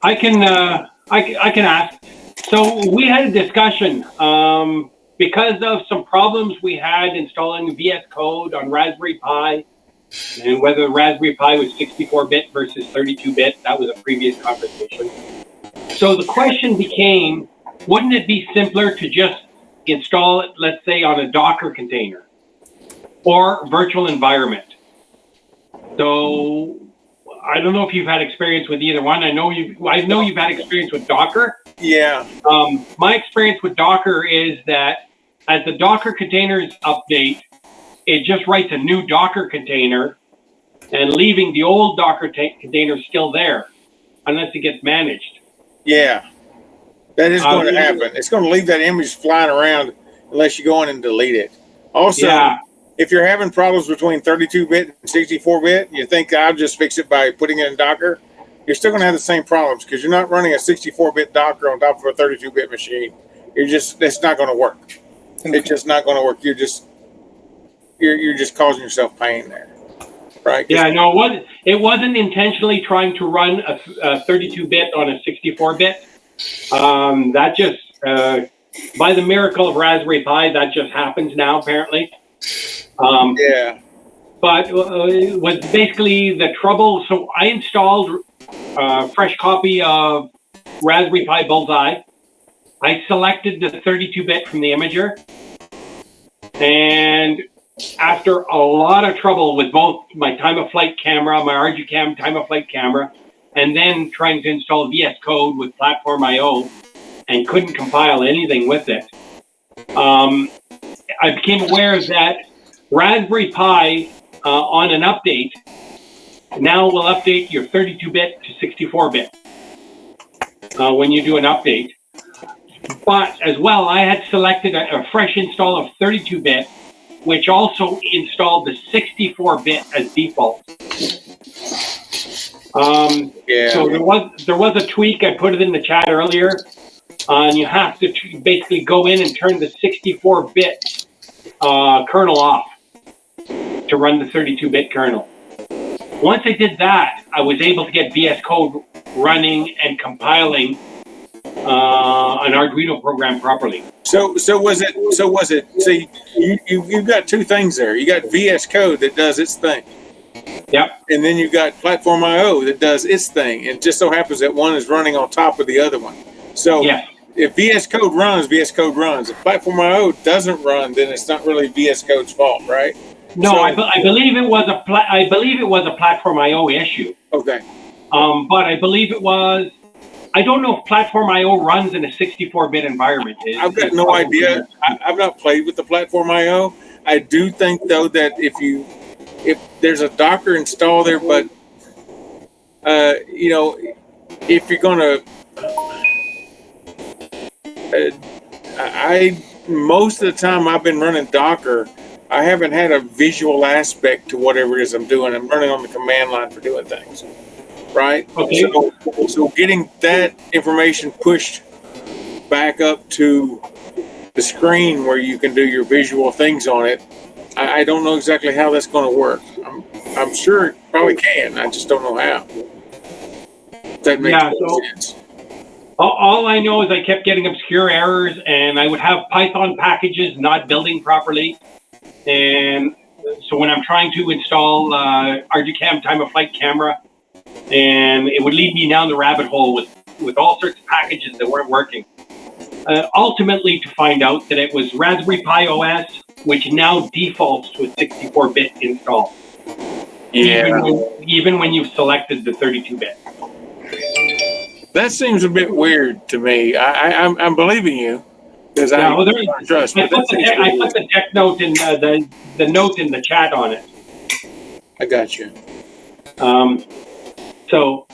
B: I can ask. So we had a discussion because of some problems we had installing VS Code on Raspberry Pi, and whether the Raspberry Pi was 64-bit versus 32-bit. That was a previous conversation. So the question became, wouldn't it be simpler to just install it, let's say, on a Docker container or virtual environment? So I don't know if you've had experience with either one. I know you've had experience with Docker.
H: Yeah.
B: My experience with Docker is that as the Docker containers update, it just writes a new Docker container and leaving the old Docker container still there unless it gets managed.
H: Yeah. That is going to happen. It's going to leave that image flying around unless you go in and delete it. Also, if you're having problems between 32-bit and 64-bit, you think I'll just fix it by putting it in Docker, you're still going to have the same problems because you're not running a 64-bit Docker on top of a 32-bit machine. It's not going to work. Okay. It's just not going to work. You're just causing yourself pain there, right?
B: Yeah, no, it wasn't intentionally trying to run a 32-bit on a 64-bit. That just, by the miracle of Raspberry Pi, that just happens now, apparently. But it was basically the trouble. So I installed a fresh copy of Raspberry Pi Bullseye. I selected the 32-bit from the imager. And after a lot of trouble with both my time-of-flight camera, my RGCam time-of-flight camera, and then trying to install VS Code with Platform IO, and couldn't compile anything with it, I became aware that Raspberry Pi on an update now will update your 32-bit to 64-bit when you do an update. But as well, I had selected a fresh install of 32-bit, which also installed the 64-bit as default. So there was a tweak. I put it in the chat earlier. And you have to basically go in and turn the 64-bit kernel off to run the 32-bit kernel. Once I did that, I was able to get VS Code running and compiling an Arduino program properly.
H: So was it? See, you've got two things there. You got VS Code that does its thing.
B: Yep.
H: And then you've got Platform IO that does its thing. And it just so happens that one is running on top of the other one. So if VS Code runs, VS Code runs. If Platform IO doesn't run, then it's not really VS Code's fault, right?
B: No,
H: So,
B: I believe it was a Platform IO issue.
H: okay.
B: But I believe it was. I don't know if Platform IO runs in a 64-bit environment.
H: I've got no idea. I've not played with the Platform IO. I do think though that if there's a Docker install there, but if you're gonna, most of the time I've been running Docker, I haven't had a visual aspect to whatever it is I'm doing. I'm running on the command line for doing things, right?
B: Okay.
H: So getting that information pushed back up to the screen where you can do your visual things on it, I don't know exactly how that's going to work. I'm sure it probably can. I just don't know how. If that makes sense.
B: All I know is I kept getting obscure errors, and I would have Python packages not building properly. And so when I'm trying to install RGCam time-of-flight camera, and it would lead me down the rabbit hole with all sorts of packages that weren't working. Ultimately, to find out that it was Raspberry Pi OS, which now defaults to a 64-bit install.
H: Yeah.
B: Even when you've selected the 32-bit.
H: That seems a bit weird to me. I'm believing you because I trust.
B: I put the deck note in the note in the chat on it.
H: I got you.
B: So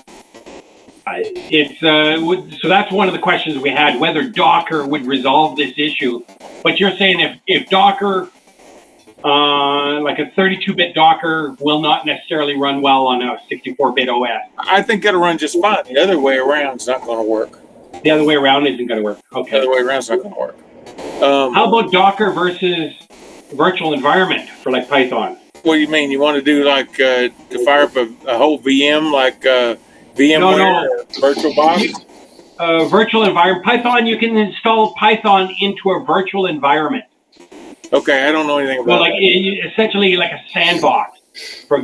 B: that's one of the questions we had, whether Docker would resolve this issue. But you're saying if Docker, like a 32-bit Docker, will not necessarily run well on a 64-bit OS.
H: I think it'll run just fine. The other way around is not going to work.
B: The other way around isn't going to work. Okay.
H: The other way around is not going to work.
B: How about Docker versus virtual environment for like Python?
H: What do you mean? You want to do like to fire up a whole VM like VMware or VirtualBox?
B: Virtual environment. Python, you can install Python into a virtual environment.
H: Okay, I don't know anything about that.
B: Essentially like a sandbox for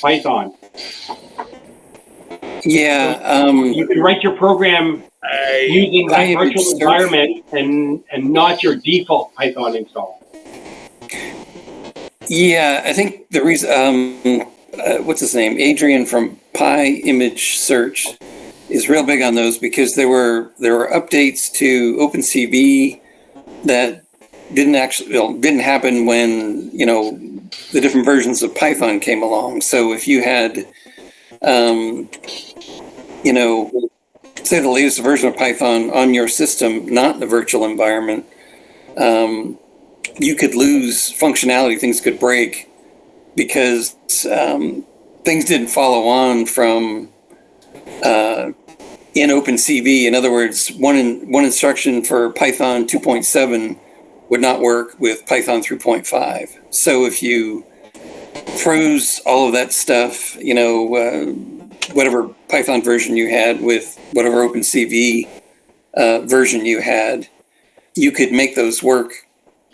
B: Python.
E: Yeah.
B: You can write your program using that virtual environment and not your default Python install.
E: Yeah, I think the reason, what's his name? Adrian from Pi Image Search is real big on those because there were updates to OpenCV that didn't happen when, the different versions of Python came along. So if you had, say the latest version of Python on your system, not in a virtual environment, you could lose functionality, things could break because things didn't follow on from in OpenCV. In other words, one instruction for Python 2.7 would not work with Python 3.5. So if you froze all of that stuff, whatever Python version you had with whatever OpenCV version you had, you could make those work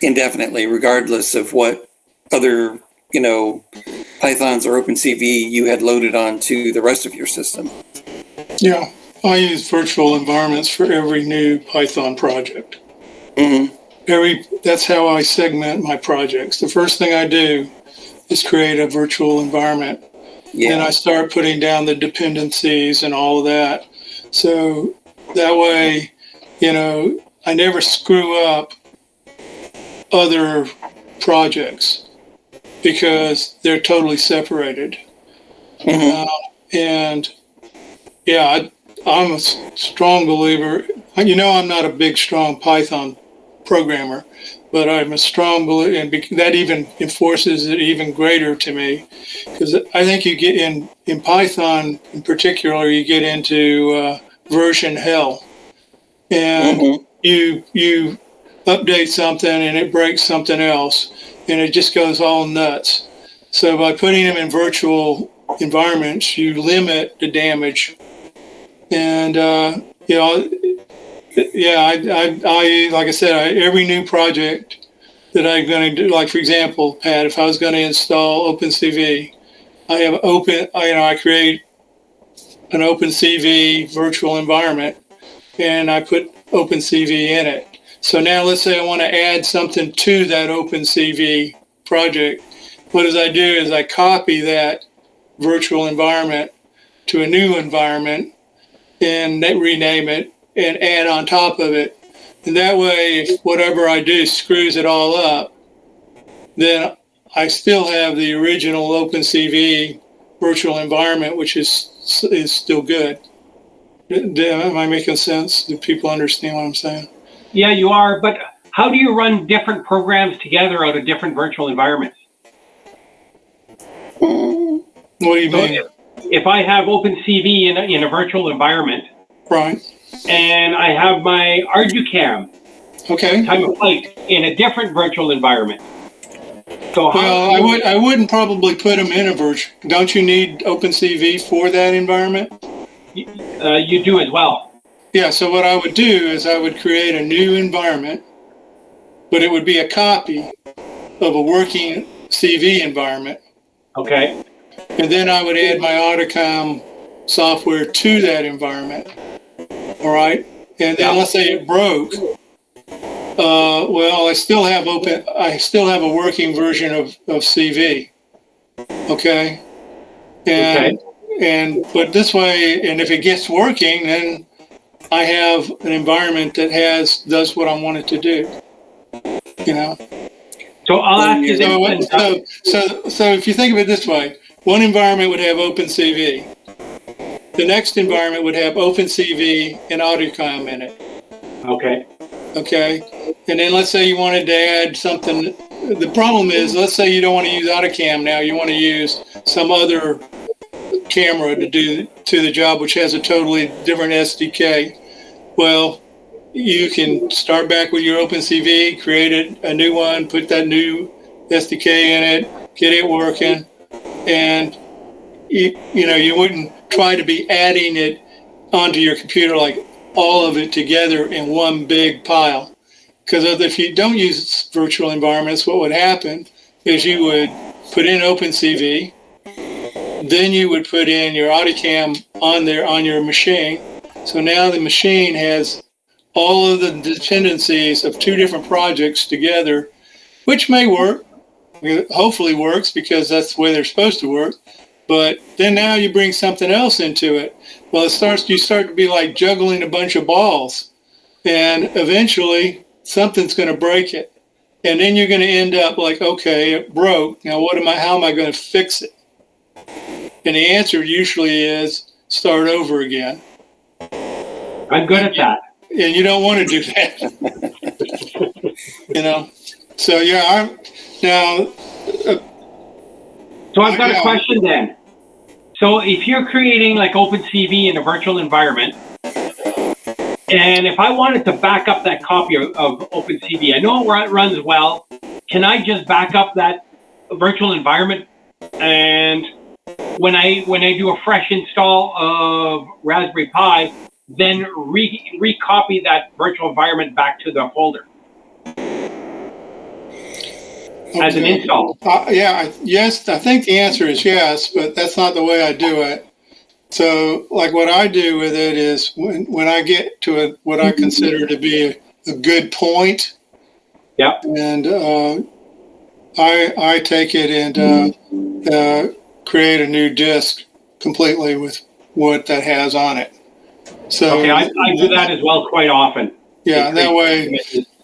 E: indefinitely, regardless of what other, Pythons or OpenCV you had loaded onto the rest of your system.
C: Yeah, I use virtual environments for every new Python project.
E: Mm-hmm.
C: That's how I segment my projects. The first thing I do is create a virtual environment. Yeah. And I start putting down the dependencies and all of that. So that way, I never screw up other projects because they're totally separated.
E: Mhm.
C: And yeah, I'm a strong believer. I'm not a big, strong Python programmer, but I'm a strong believer, and that even enforces it even greater to me, because I think you get in Python in particular, you get into version hell, and
E: Mhm.
C: you update something and it breaks something else, and it just goes all nuts. So by putting them in virtual environments, you limit the damage. And yeah, I like I said, every new project that I'm going to do, like for example, Pat, if I was going to install OpenCV, I create an OpenCV virtual environment, and I put OpenCV in it. So now let's say I want to add something to that OpenCV project. What does I do is I copy that virtual environment to a new environment and rename it and add on top of it. And that way, if whatever I do screws it all up, then I still have the original OpenCV virtual environment, which is still good. Am I making sense? Do people understand what I'm saying?
B: Yeah, you are. But how do you run different programs together out of different virtual environments?
C: What do you mean?
B: If I have OpenCV in a virtual environment,
C: Right.
B: and I have my ArduCam
C: Okay.
B: time of flight in a different virtual environment. So
C: Well, I wouldn't probably put them in a virtual. Don't you need OpenCV for that environment?
B: You do as well.
C: Yeah. So what I would do is I would create a new environment, but it would be a copy of a working CV environment.
B: Okay.
C: And then I would add my AutoCom software to that environment. All right. And then let's say it broke. Well, I still have a working version of CV. Okay. But this way, and if it gets working, then I have an environment that does what I want it to do.
B: So I'll ask you this.
C: So if you think of it this way, one environment would have OpenCV. The next environment would have OpenCV and AutoCom in it.
B: Okay.
C: Okay. And then let's say you wanted to add something. The problem is, let's say you don't want to use AutoCam now. You want to use some other camera to do the job, which has a totally different SDK. Well, you can start back with your OpenCV, create a new one, put that new SDK in it, get it working, and you wouldn't try to be adding it onto your computer like all of it together in one big pile. Because if you don't use virtual environments, what would happen is you would put in OpenCV, then you would put in your AutoCam on your machine. So now the machine has all of the dependencies of two different projects together, which may work, hopefully works, because that's the way they're supposed to work. But then now you bring something else into it. Well, you start to be like juggling a bunch of balls, and eventually something's going to break it. And then you're going to end up like, okay, it broke. Now how am I going to fix it? And the answer usually is start over again.
B: I'm good at that.
C: And you don't want to do that. So yeah,
B: So I've got a question then. So if you're creating like OpenCV in a virtual environment, and if I wanted to back up that copy of OpenCV, I know it runs well. Can I just back up that virtual environment, and when I do a fresh install of Raspberry Pi, then recopy that virtual environment back to the folder as an install?
C: Yes, I think the answer is yes, but that's not the way I do it. So, like what I do with it is when I get to what I consider to be a good point, and I take it and create a new disk completely with what that has on it. So
B: okay, I do that as well quite often.
C: Yeah, that way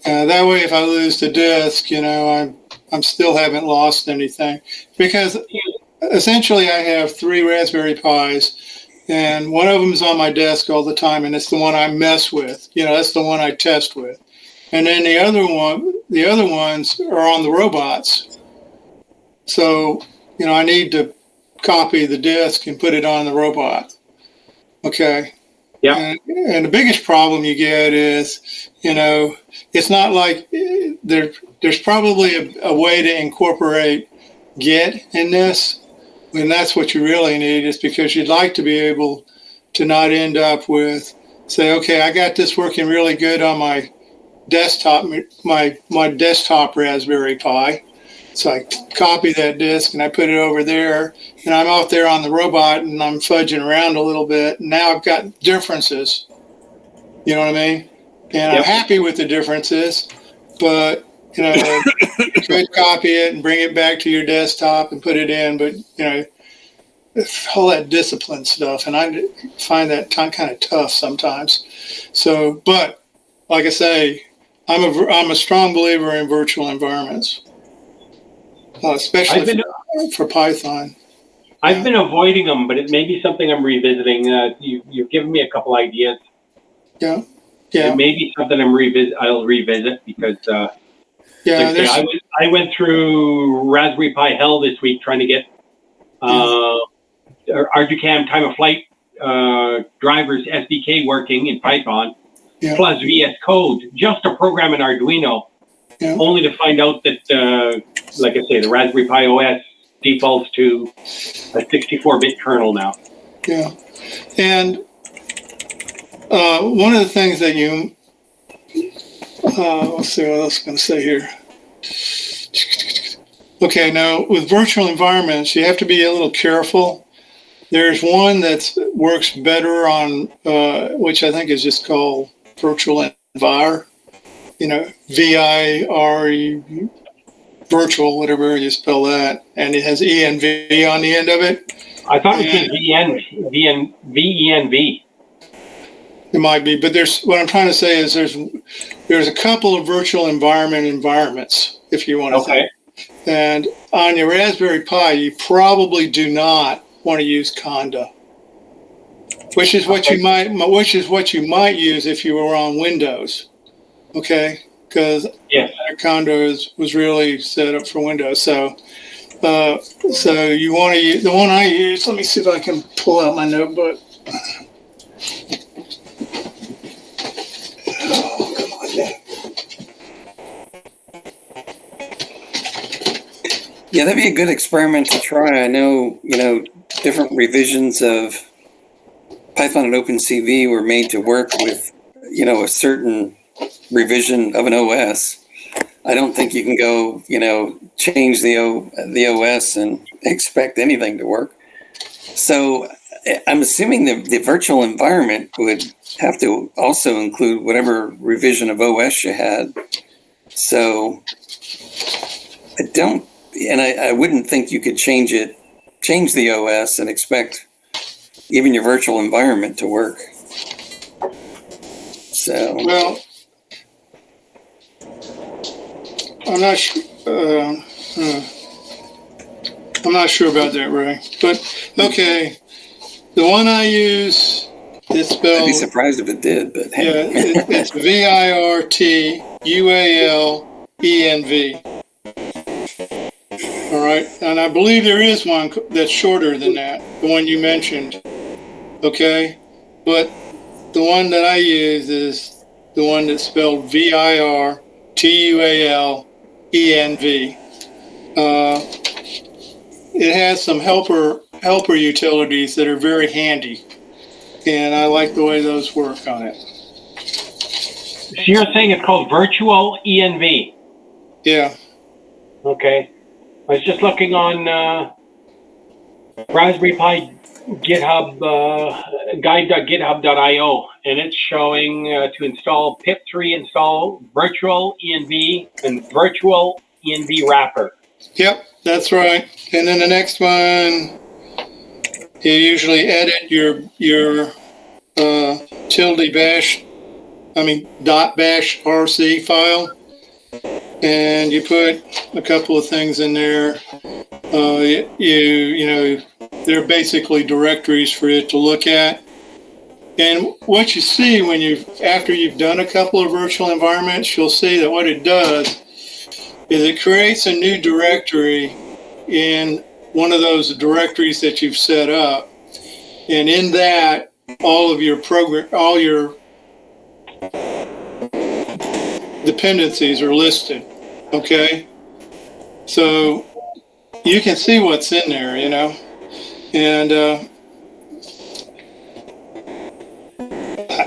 C: if I lose the disk, I still haven't lost anything, because essentially I have 3 Raspberry Pis, and one of them is on my desk all the time, and it's the one I mess with. That's the one I test with. And then the other ones are on the robots. So, I need to copy the disk and put it on the robot. Okay.
B: Yeah.
C: And the biggest problem you get is, it's not like there's probably a way to incorporate Git in this. And that's what you really need, is because you'd like to be able to not end up with, say, okay, I got this working really good on my desktop, my desktop Raspberry Pi. So I copy that disk and I put it over there, and I'm out there on the robot and I'm fudging around a little bit. And now I've got differences. You know what I mean? And I'm happy with the differences, but you could copy it and bring it back to your desktop and put it in. But all that discipline stuff, and I find that kind of tough sometimes. So, but like I say, I'm a strong believer in virtual environments. Especially for Python.
B: I've been avoiding them, but it may be something I'm revisiting. You've given me a couple ideas.
C: Yeah.
B: It may be something I'll revisit because, I went through Raspberry Pi hell this week trying to get ArduCam time of flight drivers SDK working in Python, plus VS Code, just to program an Arduino. Yeah. Only to find out that, like I say, the Raspberry Pi OS defaults to a 64-bit kernel now.
C: Yeah. And one of the things that let's see what else I was going to say here. Okay, now with virtual environments, you have to be a little careful. There's one that works better on, which I think is just called Virtual Envir. VIRE, virtual, whatever you spell that, and it has ENV on the end of it.
B: I thought it was VENV.
C: It might be, but what I'm trying to say is there's a couple of virtual environments, if you want to think. And on your Raspberry Pi, you probably do not want to use Conda, which is what you might use if you were on Windows. Okay, because Conda was really set up for Windows. So you want to use the one I use. Let me see if I can pull out my notebook. Oh, come on, man.
E: Yeah, that'd be a good experiment to try. I know, different revisions of Python and OpenCV were made to work with, a certain revision of an OS. I don't think you can go, change the OS and expect anything to work. So I'm assuming the virtual environment would have to also include whatever revision of OS you had. So I wouldn't think you could change the OS and expect even your virtual environment to work. So
C: well, I'm not sure about that, Ray. But okay, the one I use is spelled.
E: I'd be surprised if it did, but hey.
C: Yeah, it's VIRTUALENV. All right, and I believe there is one that's shorter than that, the one you mentioned. Okay, but the one that I use is the one that's spelled VIRTUALENV. It has some helper utilities that are very handy, and I like the way those work on it.
B: So you're saying it's called Virtual ENV?
C: Yeah.
B: Okay. I was just looking on Raspberry Pi GitHub, guide.github.io, and it's showing to install pip3 install Virtual ENV and Virtual ENV wrapper.
C: Yep, that's right. And then the next one, you usually edit your .bash RC file, and you put a couple of things in there. they're basically directories for it to look at. And what you see after you've done a couple of virtual environments, you'll see that what it does is it creates a new directory in one of those directories that you've set up. And in that, all your dependencies are listed. Okay. So you can see what's in there, and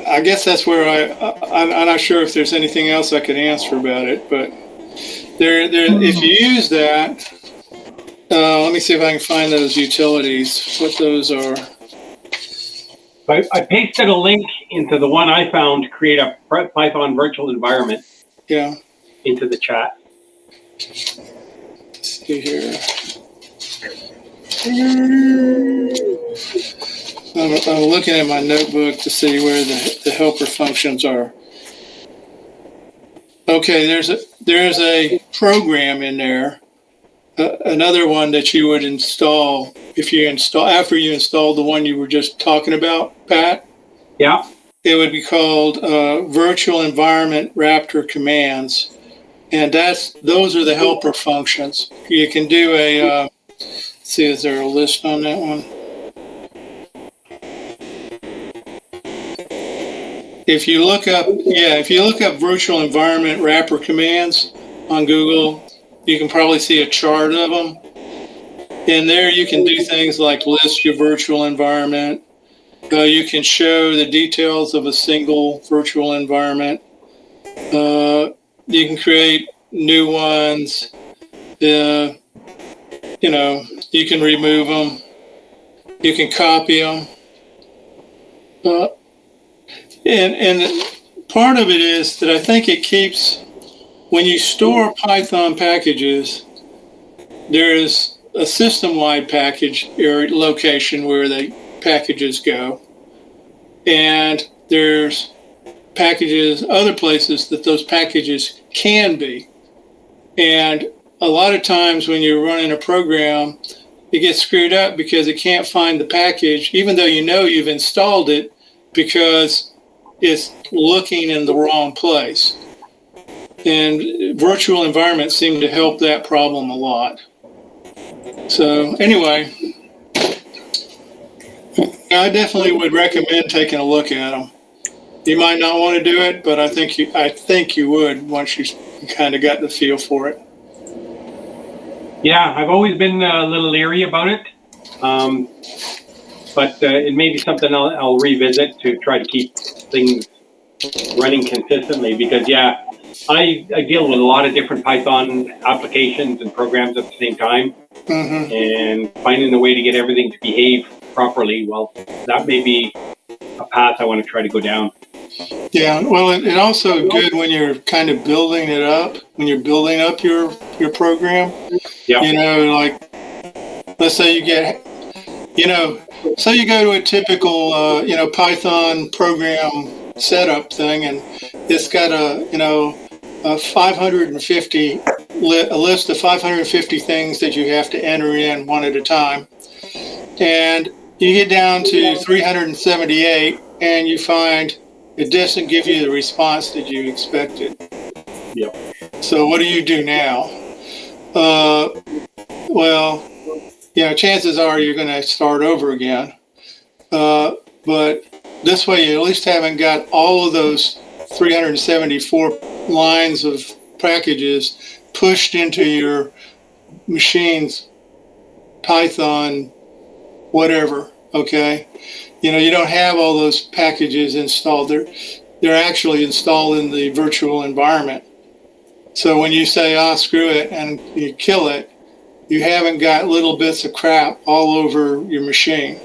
C: I guess that's where I'm not sure if there's anything else I could answer about it, but if you use that, let me see if I can find those utilities, what those are.
B: I pasted a link into the one I found to create a Python virtual environment.
C: Yeah.
B: Into the chat.
C: Let's see here. I'm looking at my notebook to see where the helper functions are. Okay, there's a program in there, another one that you would install after you install the one you were just talking about, Pat.
B: Yeah.
C: It would be called Virtual Environment Raptor Commands, and those are the helper functions. You can do let's see, is there a list on that one? If you look up Virtual Environment Wrapper Commands on Google, you can probably see a chart of them. And there you can do things like list your virtual environment. You can show the details of a single virtual environment. You can create new ones. You can remove them. You can copy them. And part of it is that I think it keeps, when you store Python packages, there is a system-wide package or location where the packages go. And there's other places that those packages can be. And a lot of times when you're running a program, it gets screwed up because it can't find the package, even though you've installed it, because it's looking in the wrong place. And virtual environments seem to help that problem a lot. So anyway, I definitely would recommend taking a look at them. You might not want to do it, but I think you would once you kind of got the feel for it.
B: Yeah, I've always been a little leery about it. But it may be something I'll revisit to try to keep things running consistently, because I deal with a lot of different Python applications and programs at the same time, and finding a way to get everything to behave properly, well, that may be a path I want to try to go down.
C: Yeah, well, it also good when you're kind of building it up, when you're building up your program.
B: Yeah.
C: Like, let's say you get, say you go to a typical, Python program setup thing, and it's got a list of 550 things that you have to enter in one at a time. And you get down to 378 and you find it doesn't give you the response that you expected.
B: Yep.
C: So what do you do now? Chances are you're going to start over again. But this way you at least haven't got all of those 374 lines of packages pushed into your machine's Python, whatever, okay? You don't have all those packages installed. They're actually installed in the virtual environment. So when you say, screw it, and you kill it, you haven't got little bits of crap all over your machine.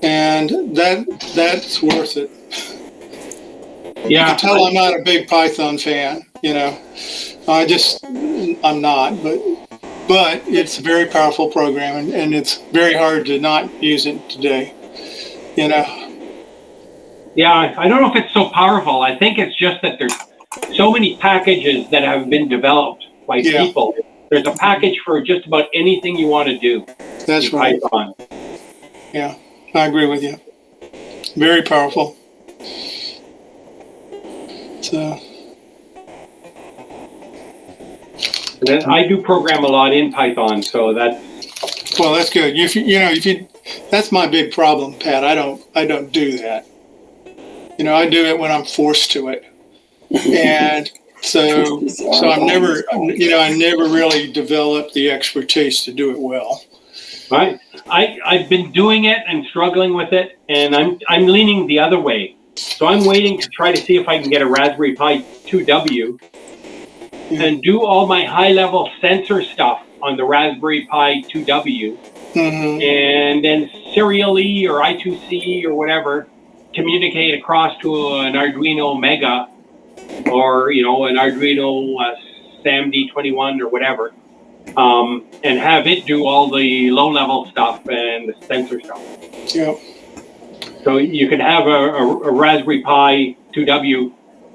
C: And that's worth it.
B: Yeah.
C: You can tell I'm not a big Python fan, I'm not, but it's a very powerful program, and it's very hard to not use it today,
B: Yeah, I don't know if it's so powerful. I think it's just that there's so many packages that have been developed by people There's a package for just about anything you want to do.
C: That's
B: in
C: right.
B: Python.
C: Yeah, I agree with you. Very powerful. So,
B: And then I do program a lot in Python, so that's
C: well, that's good. That's my big problem, Pat. I don't do that. I do it when I'm forced to it. And so I'm never, I never really developed the expertise to do it well.
B: I've been doing it and struggling with it, and I'm leaning the other way. So I'm waiting to try to see if I can get a Raspberry Pi 2W and do all my high-level sensor stuff on the Raspberry Pi 2W, and then serially or I2C or whatever communicate across to an Arduino Mega or an Arduino SAMD21 or whatever. And have it do all the low-level stuff and the sensor stuff.
C: Yeah.
B: So you can have a Raspberry Pi 2W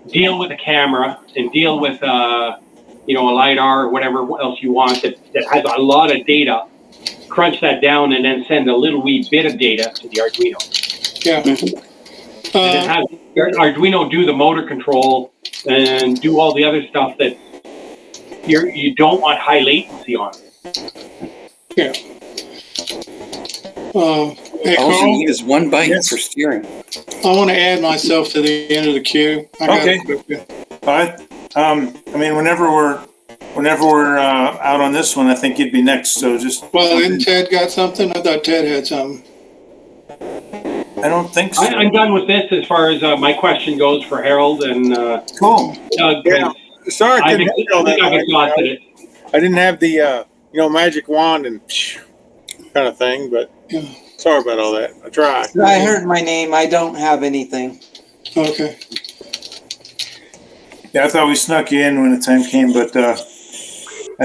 B: deal with a camera and deal with a LiDAR or whatever else you want that has a lot of data, crunch that down, and then send a little wee bit of data to the Arduino.
C: Yeah.
B: And then have Arduino do the motor control and do all the other stuff that you don't want high latency on.
C: Yeah. Hey,
E: All
C: Carl,
E: you need is one byte
A: Yes.
E: for steering.
C: I want to add myself to the end of the queue.
A: Okay. All right. Whenever we're out on this one, I think you'd be next. So just.
C: Well, didn't Ted got something? I thought Ted had something.
A: I don't think so.
B: I'm done with this as far as my question goes for Harold and
A: Cool.
B: Doug.
H: Yeah. Sorry, I
B: I
H: couldn't
B: think
H: handle that.
B: I've exhausted it.
H: I didn't have the magic wand and kind of thing, but
C: Yeah.
H: sorry about all that. I tried.
D: I heard my name. I don't have anything.
C: Okay.
A: Yeah, I thought we snuck you in when the time came, but I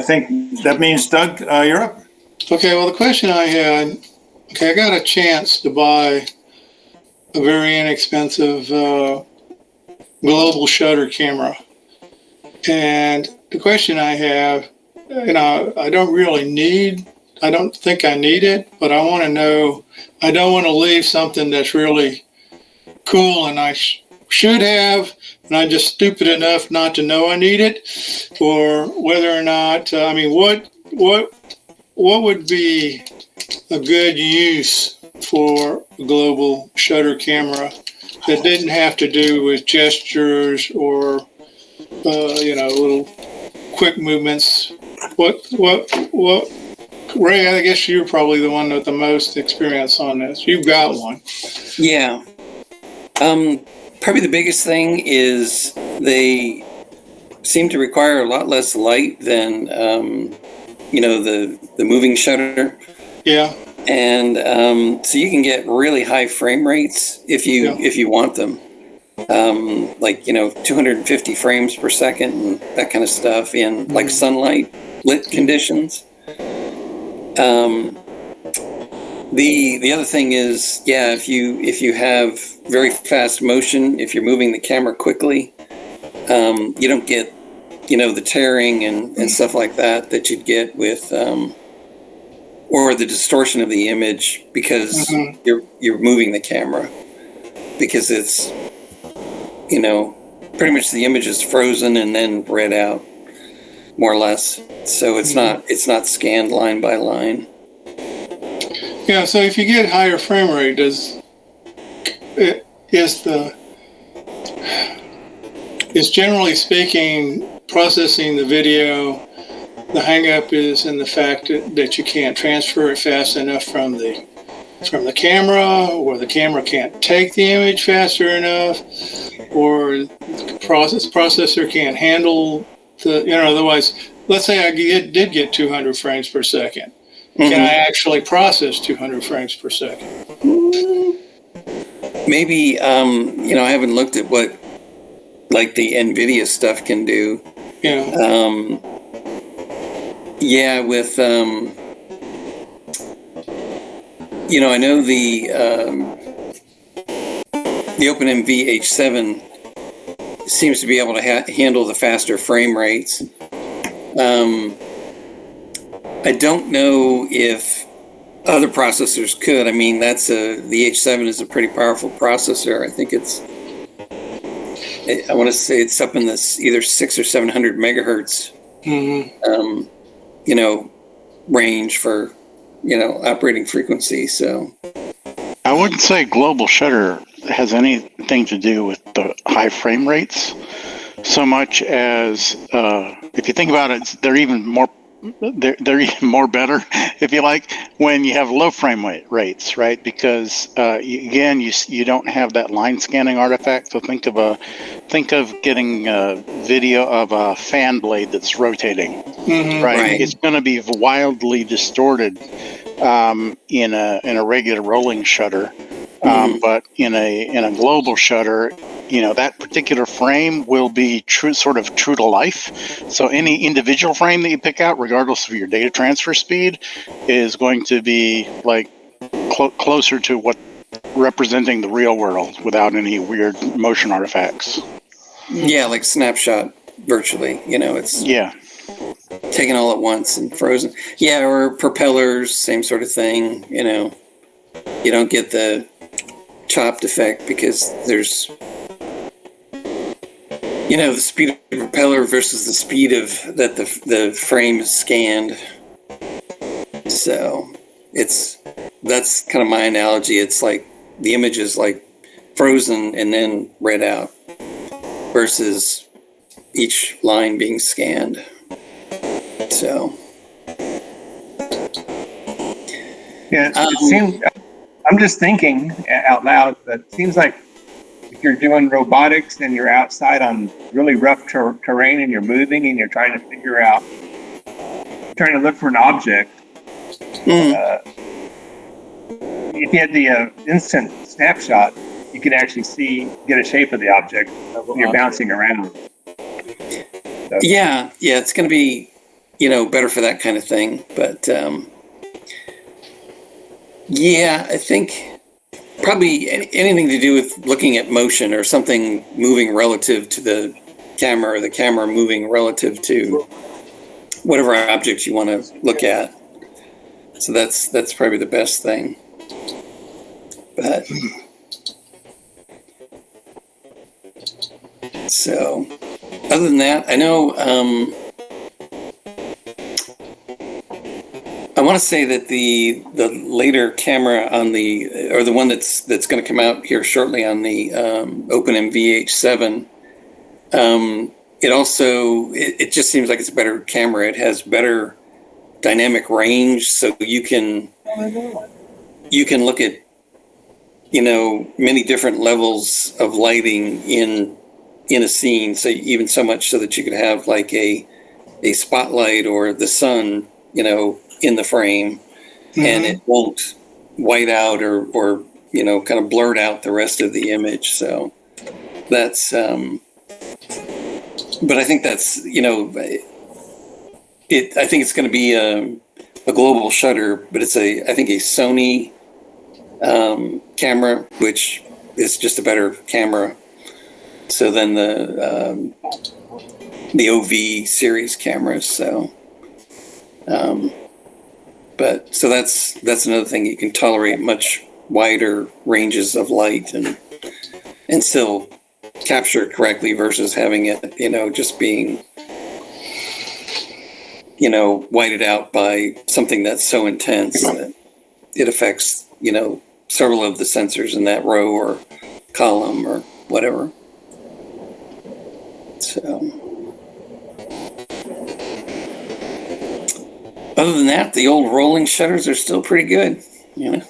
A: think that means Doug, you're up.
C: Okay. Well, the question I had. Okay, I got a chance to buy a very inexpensive global shutter camera, and the question I have, I don't think I need it, but I want to know. I don't want to leave something that's really cool and I should have, and I'm just stupid enough not to know I need it, or whether or not. What would be a good use for a global shutter camera that didn't have to do with gestures or little quick movements? What Ray, I guess you're probably the one with the most experience on this. You've got one.
E: Yeah. Probably the biggest thing is they seem to require a lot less light than, the moving shutter.
C: Yeah.
E: And so you can get really high frame rates if you want them. 250 frames per second and that kind of stuff in like sunlight lit conditions. The other thing is, if you have very fast motion, if you're moving the camera quickly, you don't get, the tearing and stuff like that you'd get with, or the distortion of the image because you're moving the camera, because it's, pretty much the image is frozen and then read out, more or less. So it's not scanned line by line.
C: Yeah, so if you get higher frame rate, is generally speaking processing the video, the hang up is in the fact that you can't transfer it fast enough from the camera, or the camera can't take the image faster enough, or the processor can't handle otherwise, let's say I did get 200 frames per second. Can I actually process 200 frames per second?
E: Maybe, I haven't looked at what like the NVIDIA stuff can do.
C: Yeah.
E: With, I know the OpenMV H7 seems to be able to handle the faster frame rates. I don't know if other processors could. I mean, the H7 is a pretty powerful processor. I think I want to say it's up in this either 600 or 700 megahertz, range for, operating frequency. So
G: I wouldn't say global shutter has anything to do with the high frame rates so much as, if you think about it, they're even more better, if you like, when you have low frame rates, right? Because you don't have that line scanning artifact. So think of getting a video of a fan blade that's rotating, right? It's going to be wildly distorted in a regular rolling shutter, but in a global shutter, that particular frame will be sort of true to life. So any individual frame that you pick out, regardless of your data transfer speed, is going to be like closer to what representing the real world without any weird motion artifacts.
E: Yeah, like snapshot virtually. It's taken all at once and frozen. Yeah, or propellers, same sort of thing. You don't get the chopped effect because there's the speed of the propeller versus the speed that the frame is scanned. So that's kind of my analogy. It's like the image is like frozen and then read out versus each line being scanned. So
B: yeah, it seems. I'm just thinking out loud that it seems like if you're doing robotics and you're outside on really rough terrain and you're moving and you're trying to look for an object, if you had the instant snapshot, you can actually get a shape of the object when you're bouncing around. So.
E: Yeah, it's going to be, better for that kind of thing. But I think probably anything to do with looking at motion or something moving relative to the camera, or the camera moving relative to whatever objects you want to look at. So that's probably the best thing. But so other than that, I know I want to say that the later camera on the one that's going to come out here shortly on the OpenMV H7, it just seems like it's a better camera. It has better dynamic range, so you can look at many different levels of lighting in a scene. So even so much so that you could have like a spotlight or the sun, in the frame, and it won't white out or kind of blurt out the rest of the image. So that's but I think that's I think it's going to be a global shutter, but it's I think a Sony camera, which is just a better camera. So then the OV series cameras. So but so that's another thing. You can tolerate much wider ranges of light and still capture it correctly versus having it, just being, whited out by something that's so intense that it affects, several of the sensors in that row or column or whatever. So. Other than that, the old rolling shutters are still pretty good,
C: Yeah.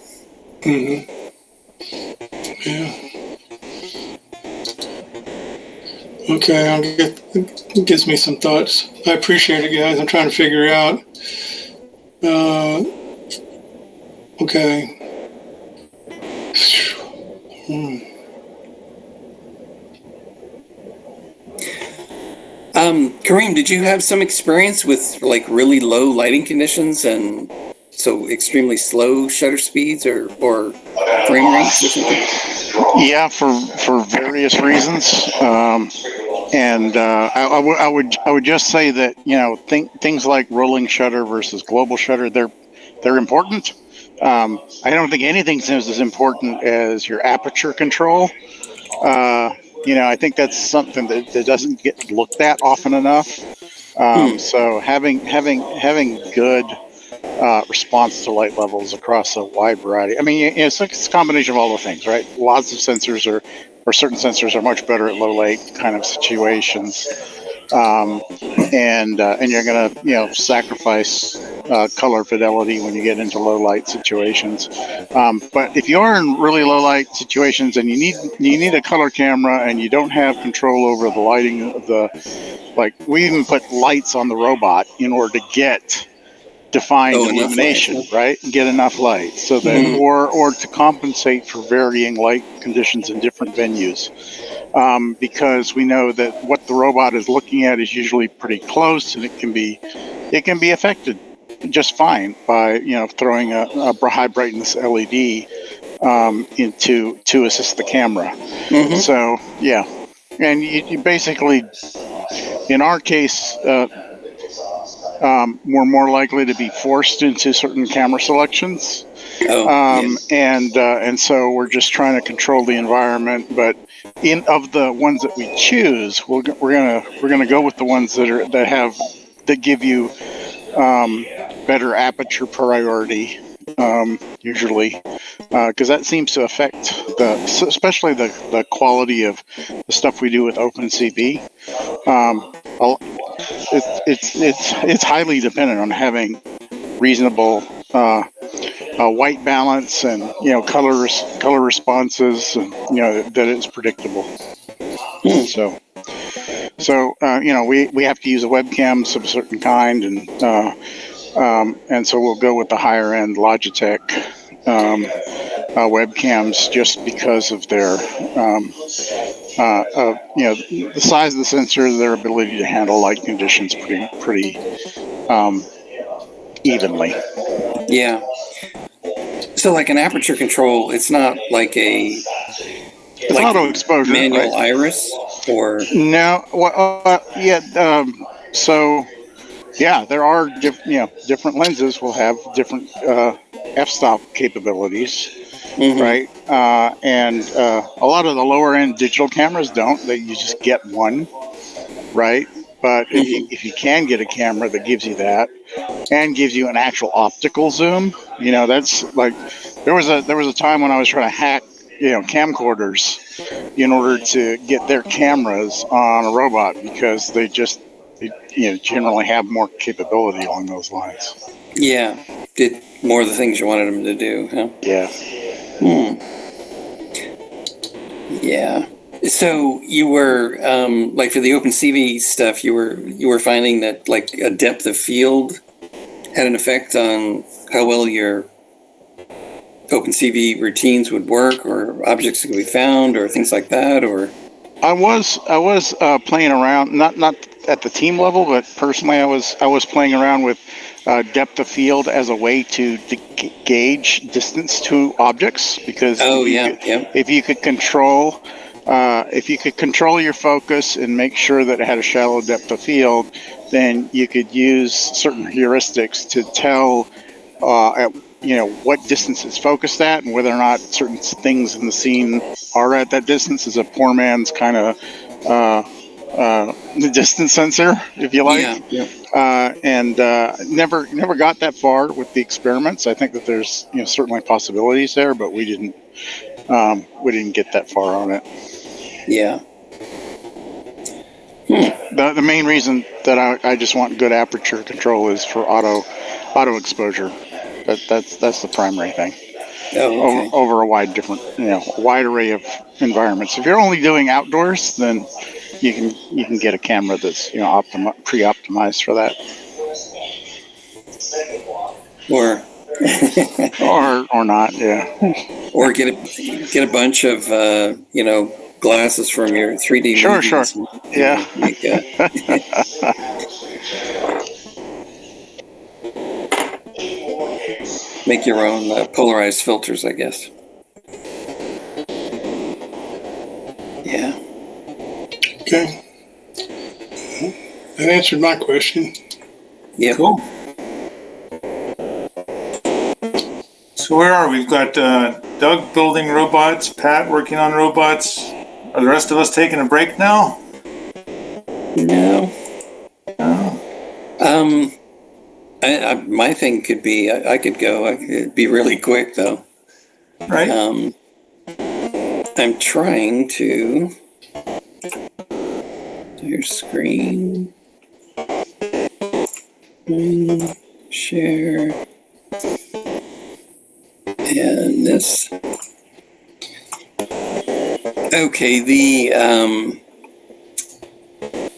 C: Okay, it gives me some thoughts. I appreciate it, guys. I'm trying to figure out. Okay.
E: Kareem, did you have some experience with like really low lighting conditions and so extremely slow shutter speeds or frame rates or something?
G: Yeah, for various reasons. And I would just say that, you know, things like rolling shutter versus global shutter, they're important. I don't think anything's as important as your aperture control. You know, I think that's something that doesn't get looked at often enough. So having good response to light levels across a wide variety. I mean, it's a combination of all the things, right? Lots of sensors or certain sensors are much better at low light kind of situations. And you're going to, you know, sacrifice color fidelity when you get into low light situations. But if you are in really low light situations and you need a color camera and you don't have control over the lighting of like we even put lights on the robot in order to get defined illumination, right? Get enough light so that, or to compensate for varying light conditions in different venues. Because we know that what the robot is looking at is usually pretty close, and it can be affected just fine by, you know, throwing a high brightness LED to assist the camera. So yeah, and you basically, in our case, we're more likely to be forced into certain camera selections. And so we're just trying to control the environment. But of the ones that we choose, we're gonna go with the ones that give you better aperture priority, usually, because that seems to affect especially the quality of the stuff we do with OpenCV. It's highly dependent on having reasonable white balance and, you know, color responses, and, you know, that it's predictable. So you know, we have to use a webcam of a certain kind, and so we'll go with the higher end Logitech webcams just because of their you know, the size of the sensor, their ability to handle light conditions pretty evenly.
E: Yeah. So like an aperture control, it's not like it's like
G: auto exposure,
E: manual
G: right?
E: iris, or
G: no. Well, yeah. So yeah, there are different lenses will have different f-stop capabilities, right? And a lot of the lower end digital cameras don't. That you just get one, right? But if you can get a camera that gives you that and gives you an actual optical zoom, you know, that's like there was a time when I was trying to hack, you know, camcorders in order to get their cameras on a robot because they you know, generally have more capability along those lines.
E: Yeah, did more of the things you wanted them to do, huh?
G: Yeah.
E: Yeah. So you were like for the OpenCV stuff, you were finding that like a depth of field had an effect on how well your OpenCV routines would work, or objects that could be found, or things like that, or.
G: I was playing around, not at the team level, but personally, I was playing around with depth of field as a way to gauge distance to objects, because if you could control your focus and make sure that it had a shallow depth of field, then you could use certain heuristics to tell you know, what distance it's focused at and whether or not certain things in the scene are at that distance. Is a poor man's kind of distance sensor, if you like. And never got that far with the experiments. I think that there's, you know, certainly possibilities there, but we didn't get that far on it.
E: Yeah.
G: The main reason that I just want good aperture control is for auto exposure. That's the primary thing. Over a wide array of environments. If you're only doing outdoors, then you can get a camera that's, you know, pre-optimized for that. Or not, yeah.
E: Or get a bunch of you know, glasses from your 3D
G: Sure.
E: movies.
G: Yeah.
E: Make your own polarized filters, I guess. Yeah.
C: Okay. That answered my question.
E: Yep.
A: Cool. So where are we? We've got Doug building robots, Pat working on robots. Are the rest of us taking a break now?
E: No.
A: No.
E: My thing could be I could go. It'd be really quick though.
A: Right.
E: I'm trying to your screen, share, and this. Okay, the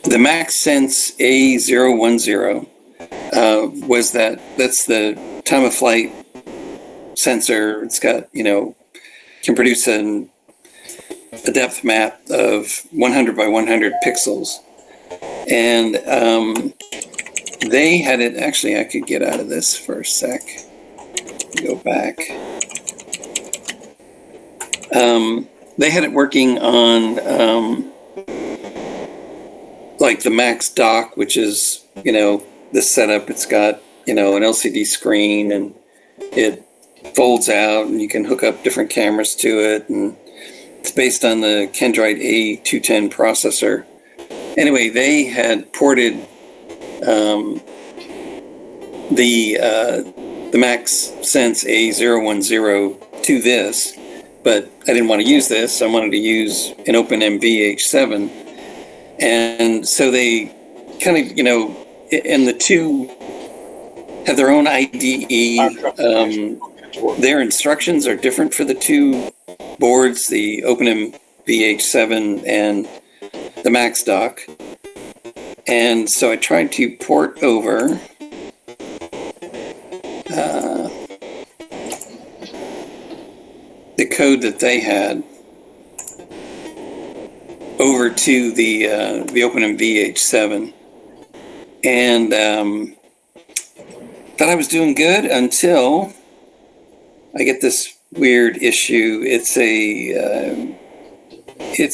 E: MaxSense A010 was that's the time of flight sensor. It's got, can produce a depth map of 100 by 100 pixels. And they had it, actually, I could get out of this for a sec. Go back. They had it working on like the Max dock, which is, the setup. It's got, an LCD screen and it folds out and you can hook up different cameras to it. And it's based on the Kendrite A210 processor. Anyway, they had ported the MaxSense A010 to this, but I didn't want to use this. I wanted to use an OpenMV H7. And so they kind of, and the two have their own IDE. Their instructions are different for the two boards, the OpenMV H7 and the Max dock. And so I tried to port over the code that they had over to the OpenMV H7, and thought I was doing good until I get this weird issue. It's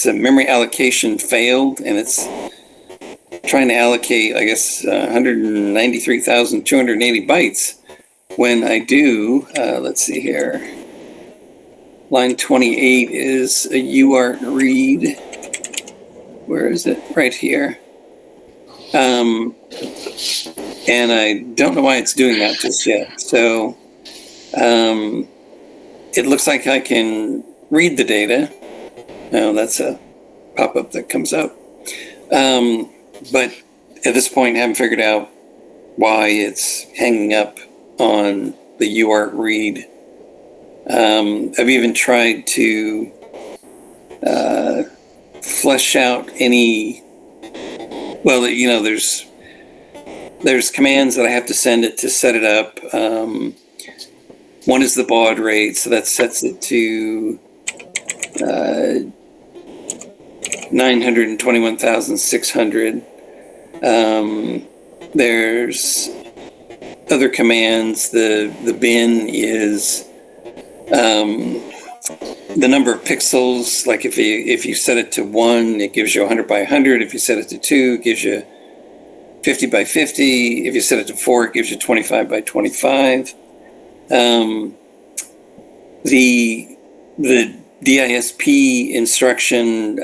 E: a memory allocation failed, and it's trying to allocate, I guess, 193,280 bytes. When I do, let's see here. Line 28 is a UART read. Where is it? Right here. And I don't know why it's doing that just yet. So it looks like I can read the data. No, that's a pop-up that comes up. But at this point, I haven't figured out why it's hanging up on the UART read. I've even tried to flesh out any, well, there's commands that I have to send it to set it up. One is the baud rate, so that sets it to 921,600. There's other commands. The bin is the number of pixels. Like if you set it to 1, it gives you 100 by 100. If you set it to 2, it gives you 50 by 50. If you set it to 4, it gives you 25 by 25. The DISP instruction,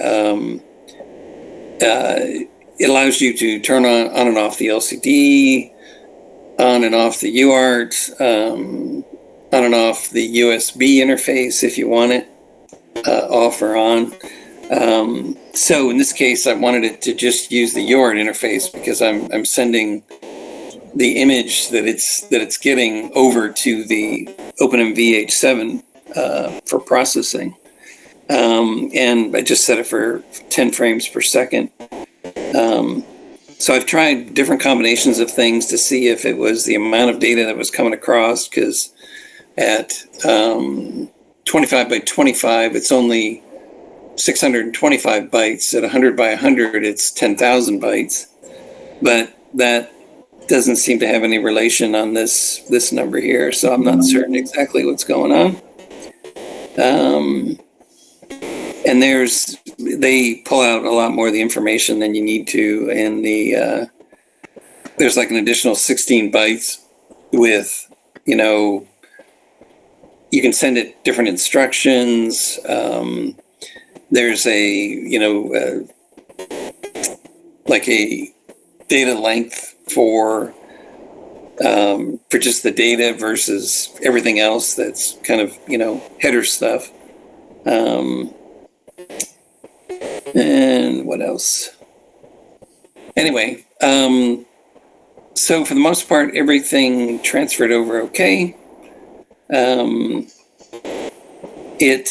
E: it allows you to turn on and off the LCD, on and off the UART, on and off the USB interface if you want it off or on. So in this case, I wanted it to just use the UART interface because I'm sending the image that it's getting over to the OpenMV H7 for processing. And I just set it for 10 frames per second. So I've tried different combinations of things to see if it was the amount of data that was coming across, because at 25 by 25, it's only 625 bytes. At 100 by 100, it's 10,000 bytes. But that doesn't seem to have any relation on this number here, so I'm not certain exactly what's going on. And they pull out a lot more of the information than you need to in the there's like an additional 16 bytes with, you know, you can send it different instructions. There's a, you know, like a data length for just the data versus everything else that's kind of, you know, header stuff. And what else? Anyway, so for the most part, everything transferred over okay. It,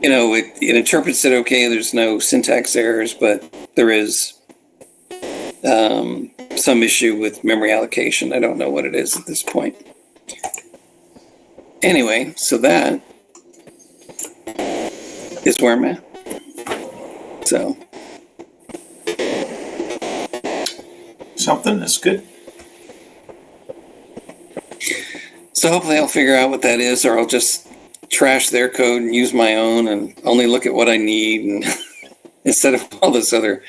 E: you know, it interprets it okay. There's no syntax errors, but there is some issue with memory allocation. I don't know what it is at this point. Anyway, so that is where I'm at. So.
A: Something that's good.
E: So hopefully I'll figure out what that is, or I'll just trash their code and use my own and only look at what I need, and instead of all this other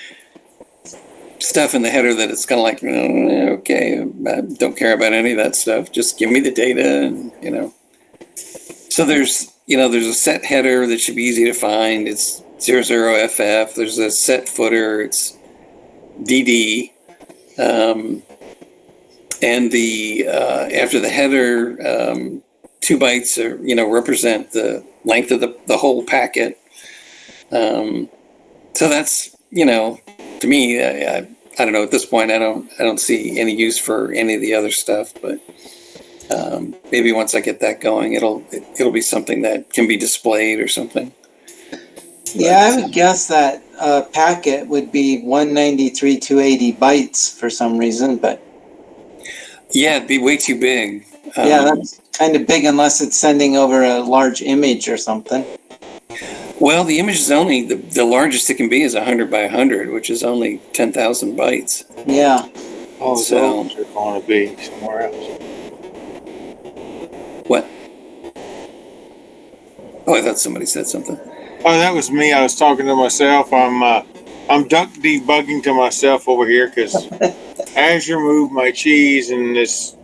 E: stuff in the header that it's kind of like, okay, I don't care about any of that stuff. Just give me the data, and, you know. So there's a set header that should be easy to find. It's 00FF. There's a set footer. It's DD. And the after the header, 2 bytes are, you know, represent the length of the whole packet. So that's, you know, to me, I don't know, at this point, I don't see any use for any of the other stuff, but maybe once I get that going, it'll be something that can be displayed or something.
D: Yeah, I would guess that packet would be 193,280 bytes for some reason, but
E: yeah, it'd be way too big.
D: yeah, that's kind of big unless it's sending over a large image or something.
E: Well, the image is only, the largest it can be is 100 by 100, which is only 10,000 bytes.
D: Yeah.
H: All
E: So-
H: those are going to be somewhere else.
E: What? Oh, I thought somebody said something.
H: Oh, that was me. I was talking to myself. I'm duck debugging to myself over here because Azure moved my cheese, and this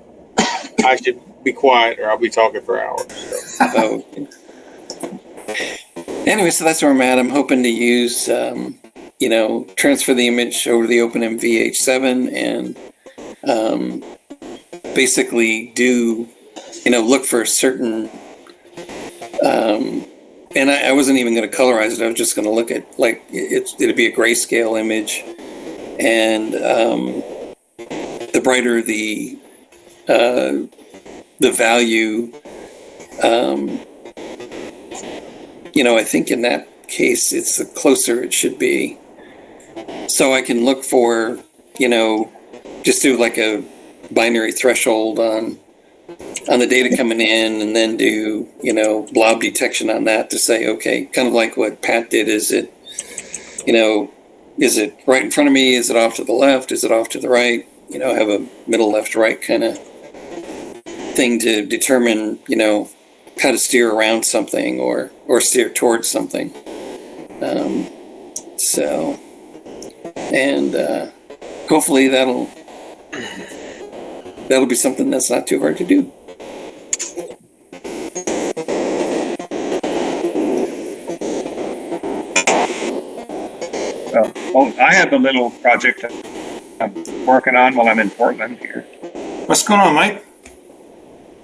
H: I should be quiet or I'll be talking for hours. So.
E: Oh. Anyway, so that's where I'm at. I'm hoping to use, you know, transfer the image over the OpenMV H7 and basically do, you know, look for a certain, and I wasn't even going to colorize it. I was just going to look at, like, it'd be a grayscale image, and the brighter the value, you know, I think in that case, it's the closer it should be. So I can look for, you know, just do like a binary threshold on the data coming in, and then do, you know, blob detection on that to say, okay, kind of like what Pat did. Is it, you know, is it right in front of me? Is it off to the left? Is it off to the right? You know, have a middle, left, right kind of thing to determine, you know, how to steer around something or steer towards something. So, and hopefully that'll be something that's not too hard to do.
J: Well, I have a little project I'm working on while I'm in Portland here.
A: What's going on, Mike?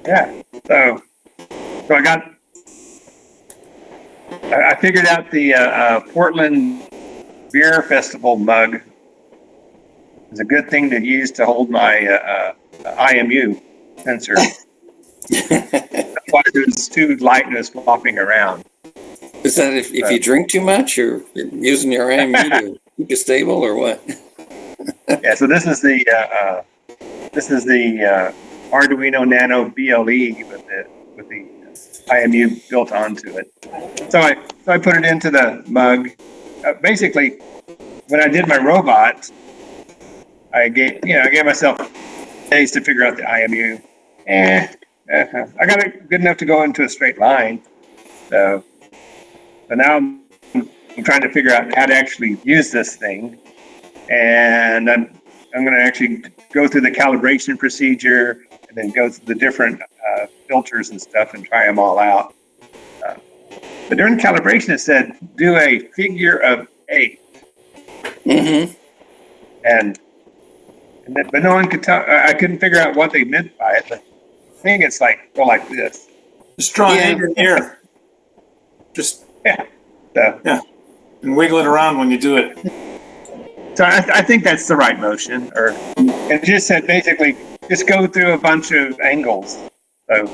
J: Yeah. So I figured out the Portland Beer Festival mug is a good thing to use to hold my IMU sensor. Otherwise, it's too light and it's flopping around.
E: Is that if you drink too much, or using your IMU to keep you stable, or what?
J: Yeah. So this is the Arduino Nano BLE with the IMU built onto it. So I put it into the mug. Basically, when I did my robot, I gave myself days to figure out the IMU. I got it good enough to go into a straight line. So now I'm trying to figure out how to actually use this thing, and I'm going to actually go through the calibration procedure and then go through the different filters and stuff and try them all out. But during calibration, it said do a figure of 8.
E: Mm-hmm.
J: But no one could tell. I couldn't figure out what they meant by it. But I think it's like go like this.
A: Just draw an 8 in the air. Just
J: Yeah. So,
A: and wiggle it around when you do it.
J: So I think that's the right motion. It just said basically just go through a bunch of angles. So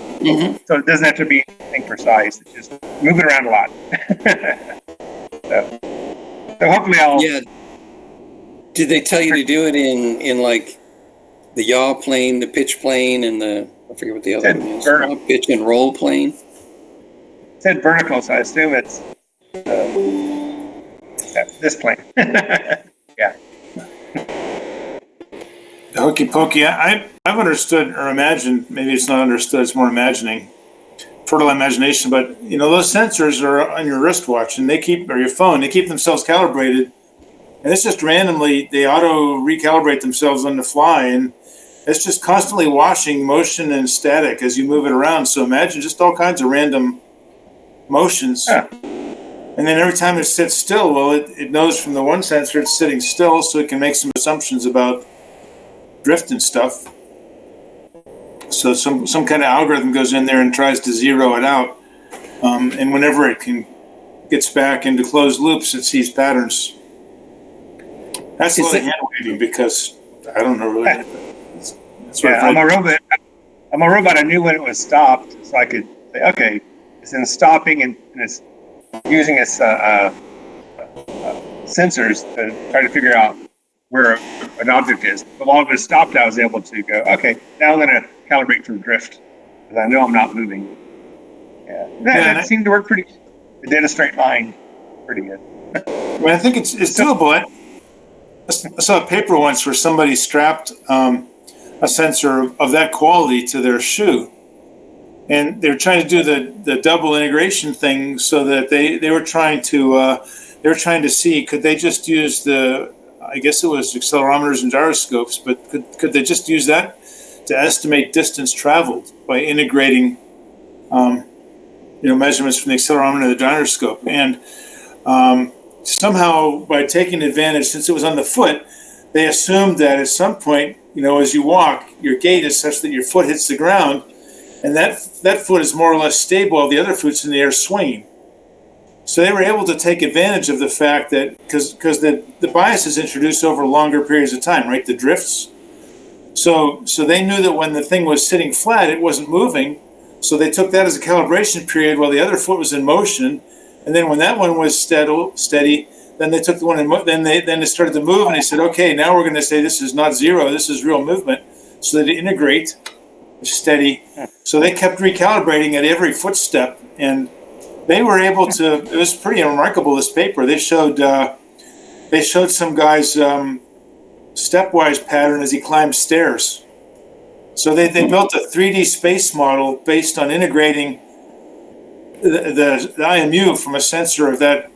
J: so it doesn't have to be anything precise. It's just move it around a lot. so hopefully I'll.
E: Yeah. Did they tell you to do it in like the yaw plane, the pitch plane, and I forget what the other one is.
J: Vertical.
E: Pitch and roll plane.
J: It said vertical, so I assume it's this plane. Yeah.
A: Hokey pokey. I've understood or imagined, maybe it's not understood, it's more imagining, fertile imagination, but those sensors are on your wristwatch and or your phone, they keep themselves calibrated. And it's just randomly, they auto recalibrate themselves on the fly. And it's just constantly watching motion and static as you move it around. So imagine just all kinds of random motions.
J: Yeah.
A: And then every time it sits still, well, it knows from the one sensor it's sitting still, so it can make some assumptions about drift and stuff. So some kind of algorithm goes in there and tries to zero it out. And whenever it gets back into closed loops, it sees patterns. That's a lot of hand waving because I don't know really.
J: I'm a robot. I knew when it was stopped, so I could say, okay, it's in stopping and it's using its sensors to try to figure out where an object is. But while it was stopped, I was able to go, okay, now I'm going to calibrate for drift because I know I'm not moving. Yeah, that seemed to work pretty good. It did a straight line pretty good.
A: Well, I think it's doable. I saw a paper once where somebody strapped a sensor of that quality to their shoe. And they were trying to do the double integration thing so that they were trying to see, could they just use I guess it was accelerometers and gyroscopes, but could they just use that to estimate distance traveled by integrating measurements from the accelerometer and the gyroscope. And somehow by taking advantage, since it was on the foot, they assumed that at some point, as you walk, your gait is such that your foot hits the ground, and that foot is more or less stable while the other foot's in the air swinging. So they were able to take advantage of the fact that, because the bias is introduced over longer periods of time, right? The drifts. So they knew that when the thing was sitting flat, it wasn't moving. So they took that as a calibration period while the other foot was in motion. And then when that one was steady, then they took the one then they started to move, and they said, okay, now we're going to say this is not zero, this is real movement. So they integrate steady. So they kept recalibrating at every footstep, and they were able to. It was pretty remarkable. This paper they showed some guy's stepwise pattern as he climbed stairs. So they built a 3D space model based on integrating the IMU from a sensor of that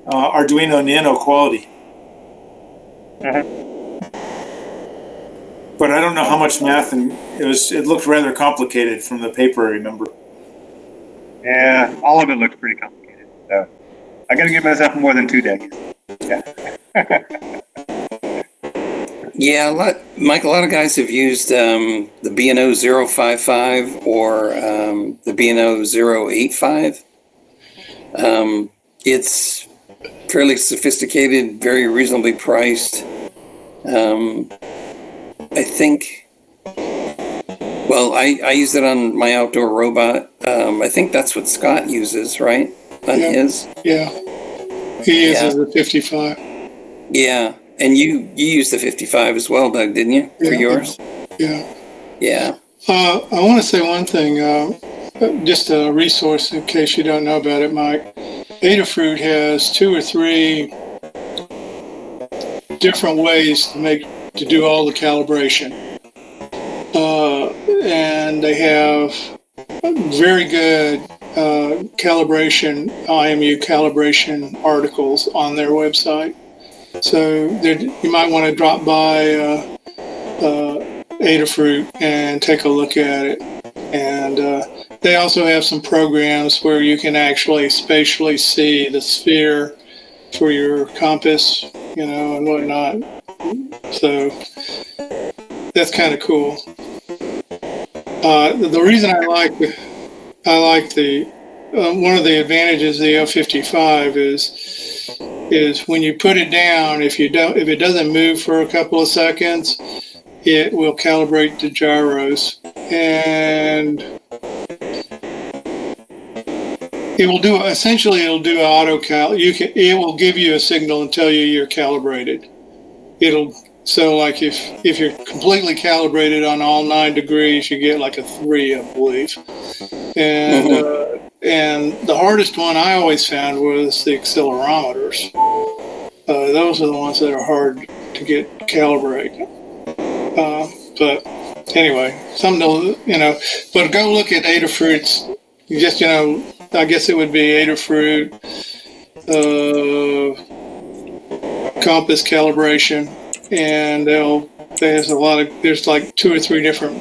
A: Arduino Nano quality. But I don't know how much math, and it looked rather complicated from the paper, I remember.
J: Yeah, all of it looked pretty complicated. So I got to give myself more than 2 days. Yeah.
E: Yeah, Mike, a lot of guys have used the B&O 055 or the B&O 085. It's fairly sophisticated, very reasonably priced. I think, well, I use it on my outdoor robot. I think that's what Scott uses, right? On his?
C: Yeah. He uses the 55.
E: Yeah. And you used the 55 as well, Doug, didn't you, for yours?
C: Yeah.
E: Yeah.
C: I want to say one thing, just a resource in case you don't know about it, Mike. Adafruit has 2 or 3 different ways to do all the calibration. And they have very good IMU calibration articles on their website. So there, you might want to drop by Adafruit and take a look at it. And they also have some programs where you can actually spatially see the sphere for your compass, and whatnot. So that's kind of cool. The reason I like the one of the advantages of the L55 is when you put it down, if it doesn't move for a couple of seconds, it will calibrate the gyros, and it'll do auto cal. It will give you a signal and tell you you're calibrated. So like if you're completely calibrated on all 9 degrees, you get like a 3, I believe. And the hardest one I always found was the accelerometers. Those are the ones that are hard to get calibrated. But anyway, something to, but go look at Adafruit's. Just, I guess it would be Adafruit, compass calibration, and there's like 2 or 3 different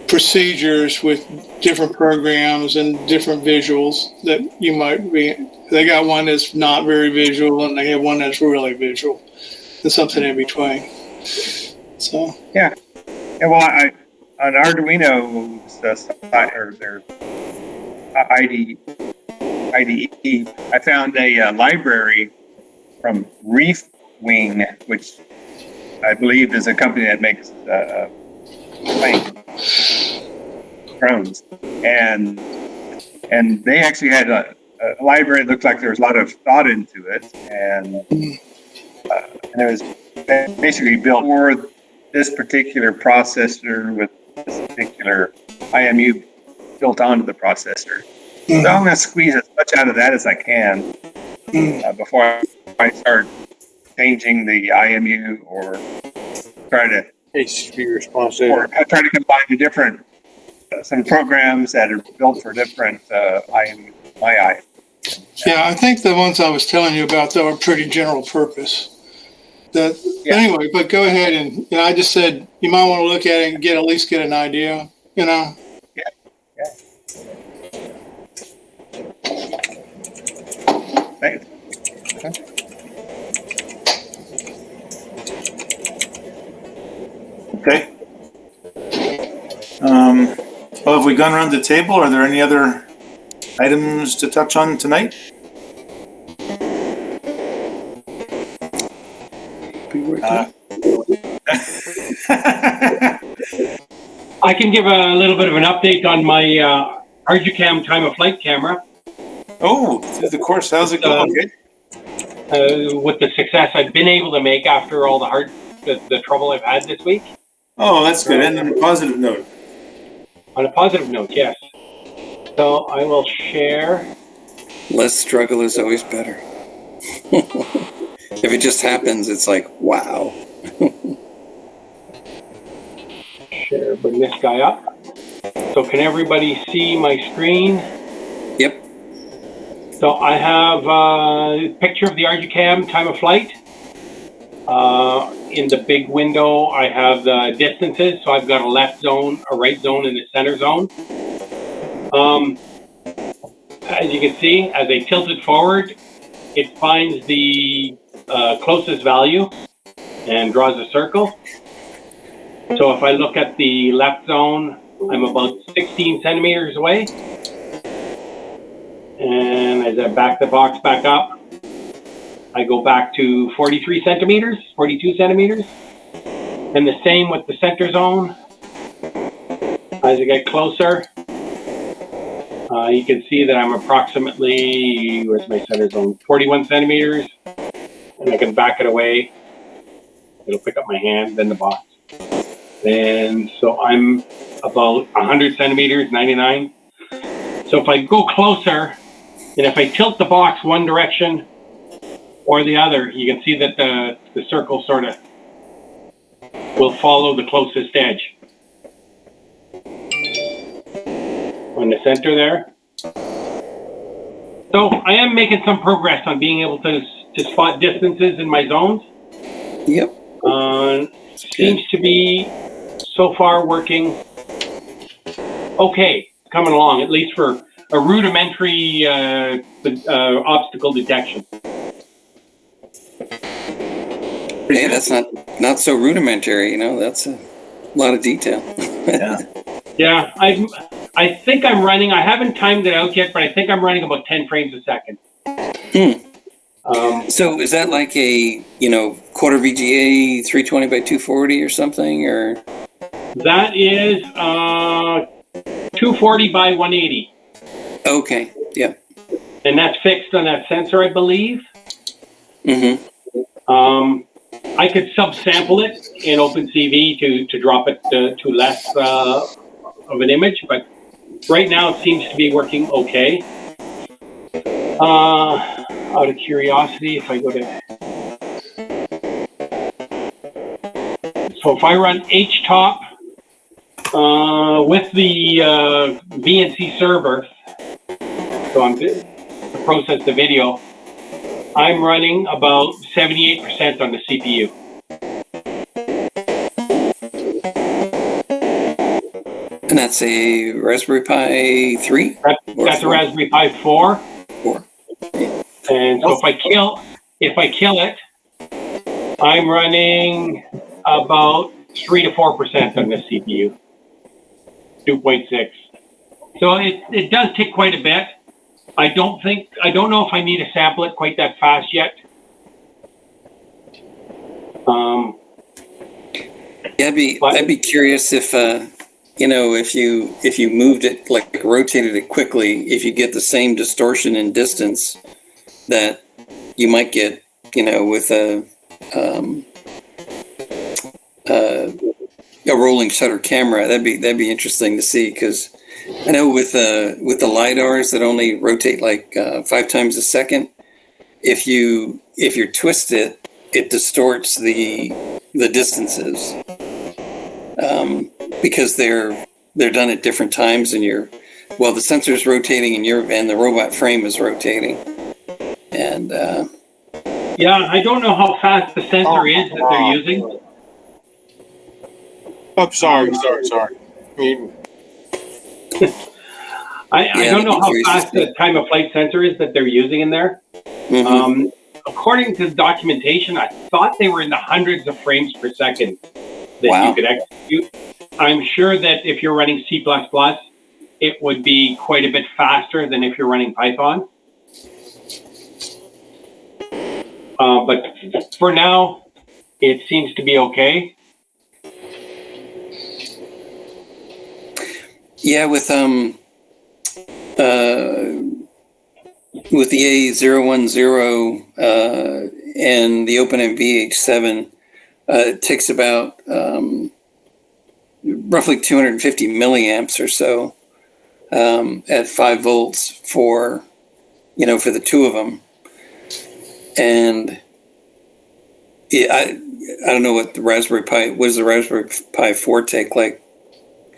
C: procedures with different programs and different visuals that you might be. They got one that's not very visual, and they have one that's really visual, and something in between. So
J: yeah. Well, on Arduino's site, or their IDE, I found a library from Reefwing, which I believe is a company that makes drones, and they actually had a library that looked like there was a lot of thought into it, and it was basically built for this particular processor with this particular IMU built onto the processor. So I'm going to squeeze as much out of that as I can before I start changing the IMU or try to
H: HTTP responsive.
J: or try to combine some programs that are built for different IMU.
C: yeah, I think the ones I was telling you about though are pretty general purpose. Anyway, but go ahead and I just said you might want to look at it and at least get an idea.
J: Yeah. Thanks.
A: Okay. Well, have we gone around the table? Are there any other items to touch on tonight?
B: I can give a little bit of an update on my ArduCam time of flight camera.
A: Oh, through the course, how's it going?
B: With the success I've been able to make after all the trouble I've had this week.
A: Oh, that's good. And on a positive note.
B: On a positive note, yes. So I will share.
E: Less struggle is always better. If it just happens, it's like, wow.
B: Share, bring this guy up. So can everybody see my screen?
E: Yep.
B: So I have a picture of the ArduCam time of flight. In the big window, I have the distances. So I've got a left zone, a right zone, and a center zone. As you can see, as I tilt it forward, it finds the closest value and draws a circle. So if I look at the left zone, I'm about 16 centimeters away. And as I back the box back up, I go back to 42 centimeters. And the same with the center zone. As I get closer, you can see that I'm approximately, where's my center zone? 41 centimeters. And I can back it away. It'll pick up my hand, then the box. And so I'm about 100 centimeters, 99. So if I go closer, and if I tilt the box one direction or the other, you can see that the circle sort of will follow the closest edge. On the center there. So I am making some progress on being able to to spot distances in my zones.
E: Yep.
B: Seems to be so far working okay, coming along, at least for a rudimentary obstacle detection.
E: Hey, that's not so rudimentary, you know, that's a lot of detail.
B: Yeah, I think I'm running, I haven't timed it out yet, but I think I'm running about 10 frames a second.
E: So is that like a, you know, quarter VGA 320 by 240 or something, or?
B: That is 240 by 180.
E: Okay, yeah.
B: And that's fixed on that sensor, I believe.
E: Mm-hmm.
B: I could subsample it in OpenCV to drop it to less of an image, but right now it seems to be working okay. Out of curiosity, if I go to... So if I run HTOP with the VNC server, so I'm to process the video, I'm running about 78% on the CPU.
E: And that's a Raspberry Pi 3?
B: That's a Raspberry Pi 4.
E: 4.
B: And so if I kill it, I'm running about 3 to 4% on the CPU. 2.6. So it does take quite a bit. I don't know if I need to sample it quite that fast yet.
E: Yeah, I'd be curious if you know, if you moved it, like rotated it quickly, if you get the same distortion in distance that you might get, you know, with a rolling shutter camera. That'd be interesting to see, because I know with the lidars that only rotate like 5 times a second, if you twist it, it distorts the distances because they're done at different times, and the sensor is rotating and the robot frame is rotating, and
B: yeah, I don't know how fast the sensor is that they're using.
H: Oh, sorry.
B: I don't know how fast the time of flight sensor is that they're using in there.
E: Mm-hmm.
B: According to the documentation, I thought they were in the hundreds of frames per second that you could execute. I'm sure that if you're running C++, it would be quite a bit faster than if you're running Python. But for now, it seems to be okay.
E: Yeah, with the A010 and the OpenMV H7, it takes about roughly 250 milliamps or so at 5 volts for the two of them. And I don't know what the Raspberry Pi. What does the Raspberry Pi 4 take? Like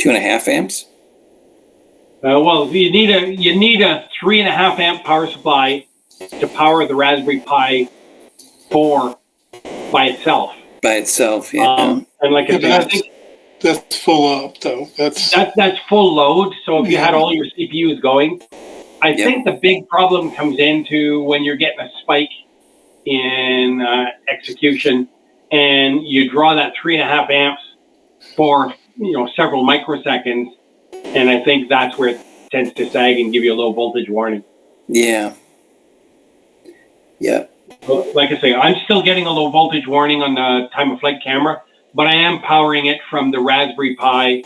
E: 2.5 amps?
B: Well, you need a 3.5 amp power supply to power the Raspberry Pi 4 by itself.
E: By itself, yeah.
B: And like I said, I think
C: that's full up though.
B: That's full load. So if you had all your CPUs going, I think the big problem comes into when you're getting a spike in execution, and you draw that 3.5 amps for several microseconds, and I think that's where it tends to sag and give you a low voltage warning.
E: Yeah.
B: So, like I say, I'm still getting a low voltage warning on the time of flight camera, but I am powering it from the Raspberry Pi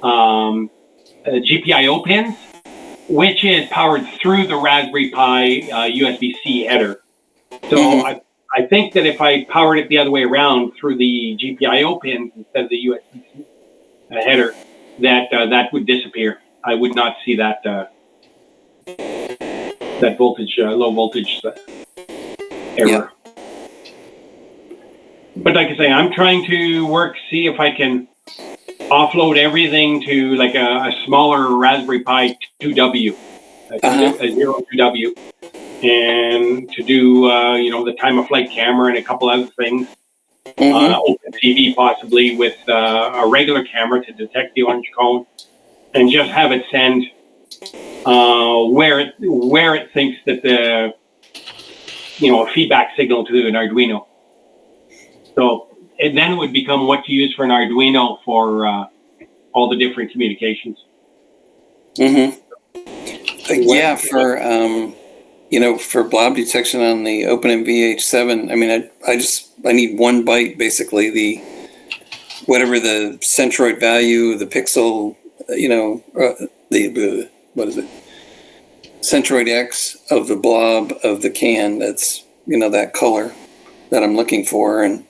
B: GPIO pins, which is powered through the Raspberry Pi USB-C header. So I think that if I powered it the other way around through the GPIO pins instead of the USB-C header, that would disappear. I would not see that voltage, low voltage error. But like I say, I'm trying to see if I can offload everything to like a smaller Raspberry Pi 2W, a 02W, and to do, the time of flight camera and a couple other things. Open TV possibly with a regular camera to detect the orange cone, and just have it send where it thinks that a feedback signal to an Arduino. So and then it would become what to use for an Arduino for all the different communications.
E: Yeah, for blob detection on the OpenMV H7, I mean, I need 1 byte, basically, whatever the centroid value, the pixel, what is it? Centroid X of the blob of the can, that's, that color that I'm looking for. And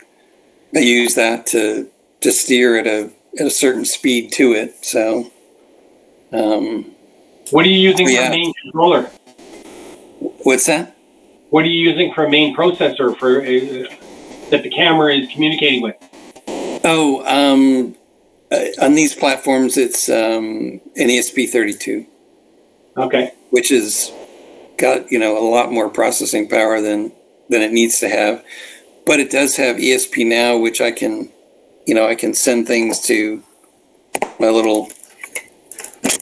E: I use that to steer at a certain speed to it. So,
B: what are you using for a main controller?
E: What's that?
B: What are you using for a main processor for that the camera is communicating with?
E: Oh, on these platforms, it's an ESP32.
B: Okay.
E: Which has got a lot more processing power than it needs to have, but it does have ESP now, which I can send things to my little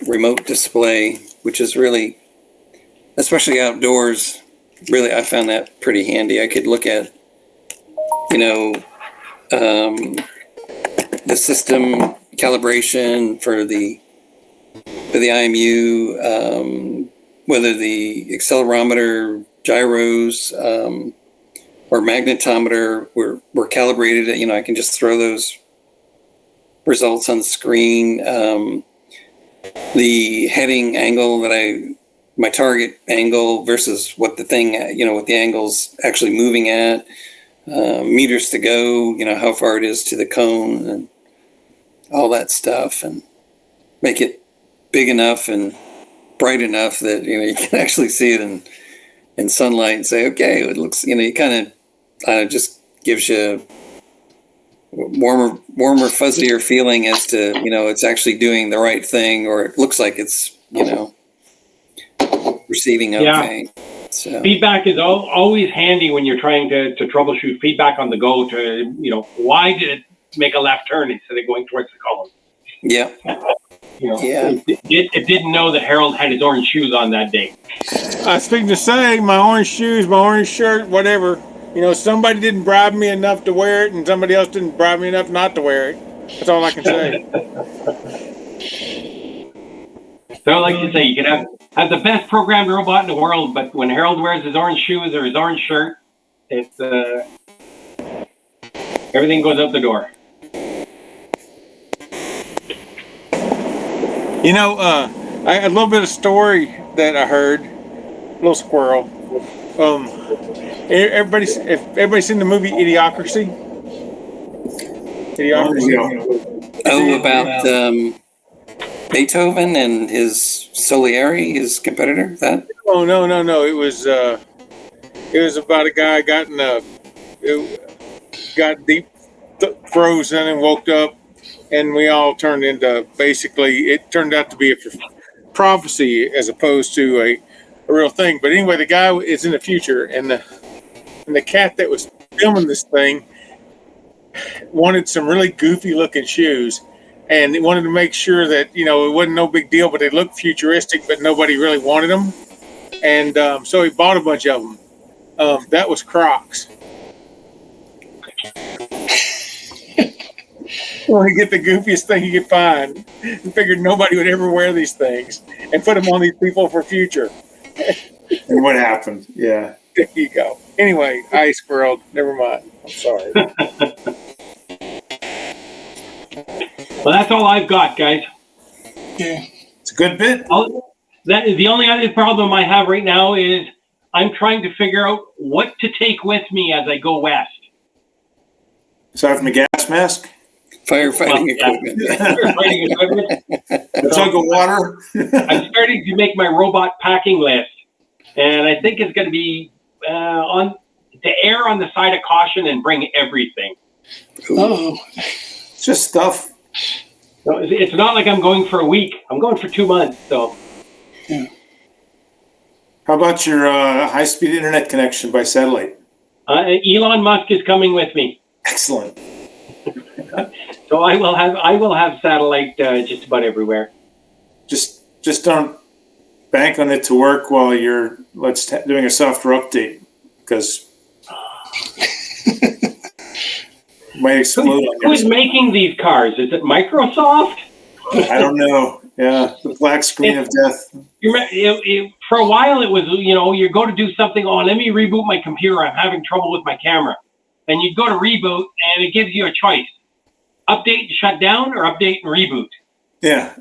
E: remote display, which is really, especially outdoors, really, I found that pretty handy. I could look at, the system calibration for the IMU, whether the accelerometer, gyros, or magnetometer were calibrated. I can just throw those results on the screen. The heading angle my target angle versus what the thing, what the angle's actually moving at, meters to go, how far it is to the cone and all that stuff, and make it big enough and bright enough that, you can actually see it in sunlight and say, okay, it looks, you kind of just gives you warmer, fuzzier feeling as to, it's actually doing the right thing, or it looks like it's, receiving okay.
B: Yeah.
E: So
B: feedback is always handy when you're trying to troubleshoot feedback on the go to, why did it make a left turn instead of going towards the column?
E: Yeah.
B: It didn't know that Harold had his orange shoes on that day.
H: I was thinking to say, my orange shoes, my orange shirt, whatever. Somebody didn't bribe me enough to wear it, and somebody else didn't bribe me enough not to wear it. That's all I can say.
B: So, like you say, you can have the best programmed robot in the world, but when Harold wears his orange shoes or his orange shirt, it's everything goes out the door.
H: I had a little bit of story that I heard. Little squirrel. Everybody seen the movie Idiocracy?
E: Oh, about Beethoven and his Salieri, his competitor. That?
H: Oh no! It was about a guy got deep frozen and woke up, and we all turned into it turned out to be a prophecy as opposed to a real thing. But anyway, the guy is in the future, and the cat that was filming this thing wanted some really goofy looking shoes, and he wanted to make sure that it wasn't no big deal, but they looked futuristic, but nobody really wanted them, and so he bought a bunch of them. That was Crocs. Want to get the goofiest thing you could find, and figured nobody would ever wear these things, and put them on these people for future.
A: And what happened? Yeah.
H: There you go. Anyway, I squirreled. Never mind. I'm sorry.
B: Well, that's all I've got, guys.
C: Yeah.
A: It's a good bit.
B: That is the only other problem I have right now is I'm trying to figure out what to take with me as I go west.
A: Aside from the gas mask,
E: firefighting equipment.
B: Firefighting equipment.
A: a jug of water.
B: I'm starting to make my robot packing list, and I think it's going to be to err on the side of caution and bring everything.
C: Oh.
A: It's just stuff.
B: So it's not like I'm going for a week. I'm going for 2 months. So.
C: Yeah.
A: How about your high-speed internet connection by satellite?
B: Elon Musk is coming with me,
A: Excellent.
B: so I will have satellite just about everywhere.
A: Just don't bank on it to work while you're doing a software update, because it might explode on
B: Who's
A: you.
B: making these cars? Is it Microsoft?
A: I don't know. Yeah, the black screen of death.
B: For a while, it was, you go to do something. Oh, let me reboot my computer. I'm having trouble with my camera. And you'd go to reboot, and it gives you a choice: update and shut down, or update and reboot.
A: Yeah.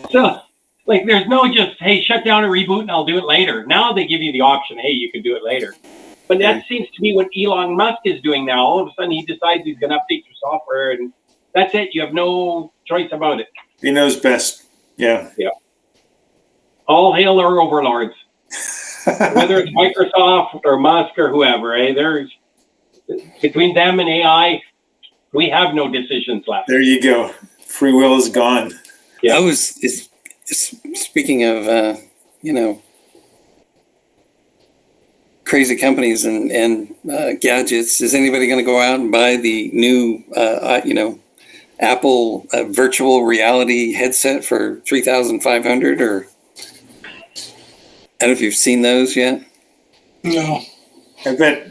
B: So, there's no just, hey, shut down and reboot, and I'll do it later. Now they give you the option, hey, you can do it later. But that seems to be what Elon Musk is doing now. All of a sudden, he decides he's going to update your software, and that's it. You have no choice about it.
A: He knows best. Yeah.
B: Yeah. All hail our overlords. Whether it's Microsoft or Musk or whoever, there's between them and AI, we have no decisions left.
A: There you go. Free will is gone.
B: Yeah.
E: I was speaking of crazy companies and gadgets. Is anybody going to go out and buy the new Apple virtual reality headset for $3,500? Or I don't know if you've seen those yet.
C: No.
A: I bet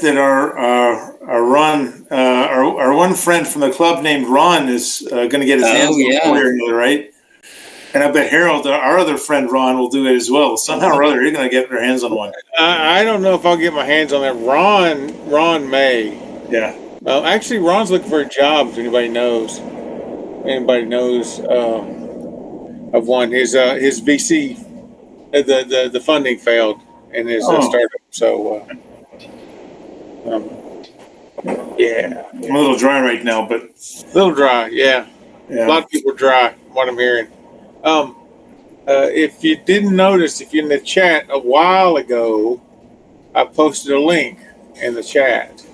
A: that our one friend from the club named Ron is going to get his hands on it one way or another, right? And I bet Harold, our other friend Ron, will do it as well. Somehow or other, you're going to get their hands on one.
H: I don't know if I'll get my hands on that. Ron may.
A: Yeah.
H: Actually, Ron's looking for a job. If anybody knows of one, his VC, the funding failed in his startup. So, yeah,
A: I'm a little dry right now, but
H: a little dry. Yeah. A lot of people are dry. What I'm hearing. If you didn't notice, if you're in the chat a while ago, I posted a link in the chat.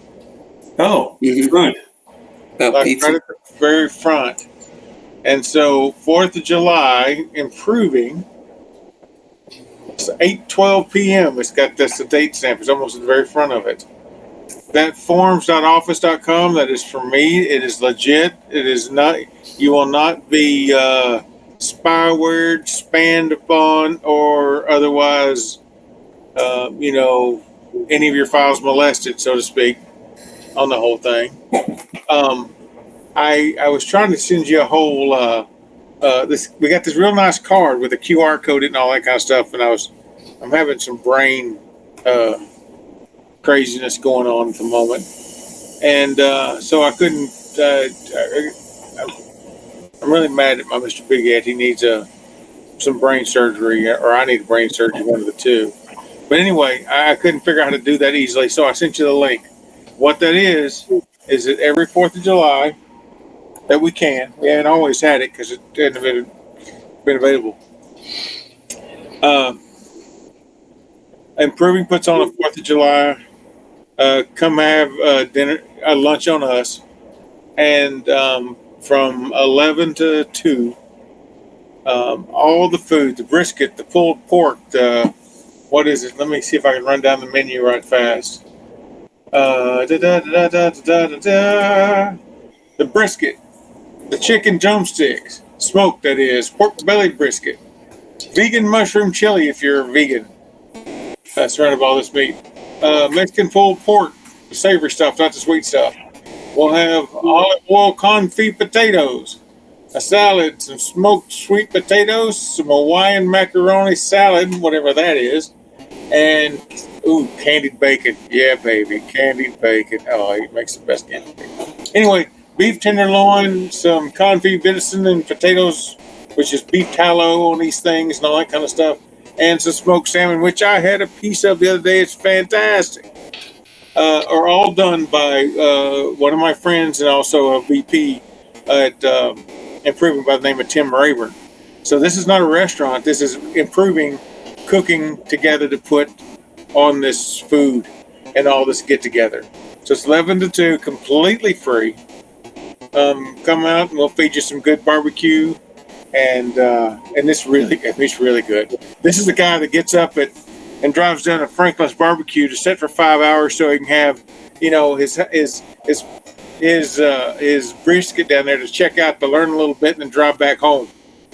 A: Oh, good.
E: About pizza.
H: Right at the very front. And so 4th of July, improving. It's 8:12 p.m. It's got the date stamp. It's almost at the very front of it. That forms.office.com, that is for me. It is legit. It is not, you will not be spyware, spammed upon, or otherwise, any of your files molested, so to speak, on the whole thing. I was trying to send you a whole we got this real nice card with a QR code and all that kind of stuff, and I'm having some brain craziness going on at the moment, and so I couldn't. I'm really mad at my Mr. Big Ed. He needs some brain surgery, or I need brain surgery, one of the two. But anyway, I couldn't figure out how to do that easily, so I sent you the link. What that is that every 4th of July that we can, we haven't always had it because it hadn't been available. Improving puts on a 4th of July. Come have dinner, lunch on us, and from 11 to 2, all the food, the brisket, the pulled pork, what is it? Let me see if I can run down the menu right fast. The brisket, the chicken drumsticks, smoked, that is, pork belly brisket, vegan mushroom chili if you're vegan. Surrounded by all this meat. Mexican pulled pork, the savory stuff, not the sweet stuff. We'll have olive oil confit potatoes, a salad, some smoked sweet potatoes, some Hawaiian macaroni salad, whatever that is, and candied bacon. Yeah, baby, candied bacon. Oh, he makes the best candied bacon. Anyway, beef tenderloin, some confit venison and potatoes, which is beef tallow on these things and all that kind of stuff, and some smoked salmon, which I had a piece of the other day. It's fantastic. Are all done by one of my friends and also a VP at Improving by the name of Tim Rayburn. So this is not a restaurant. This is Improving, cooking together to put on this food and all this get together. So it's 11 to 2, completely free. Come out and we'll feed you some good barbecue and this it's really good. This is the guy that gets up and drives down to Franklin's Barbecue to sit for 5 hours so he can have, his brisket down there to check out, to learn a little bit, and then drive back home.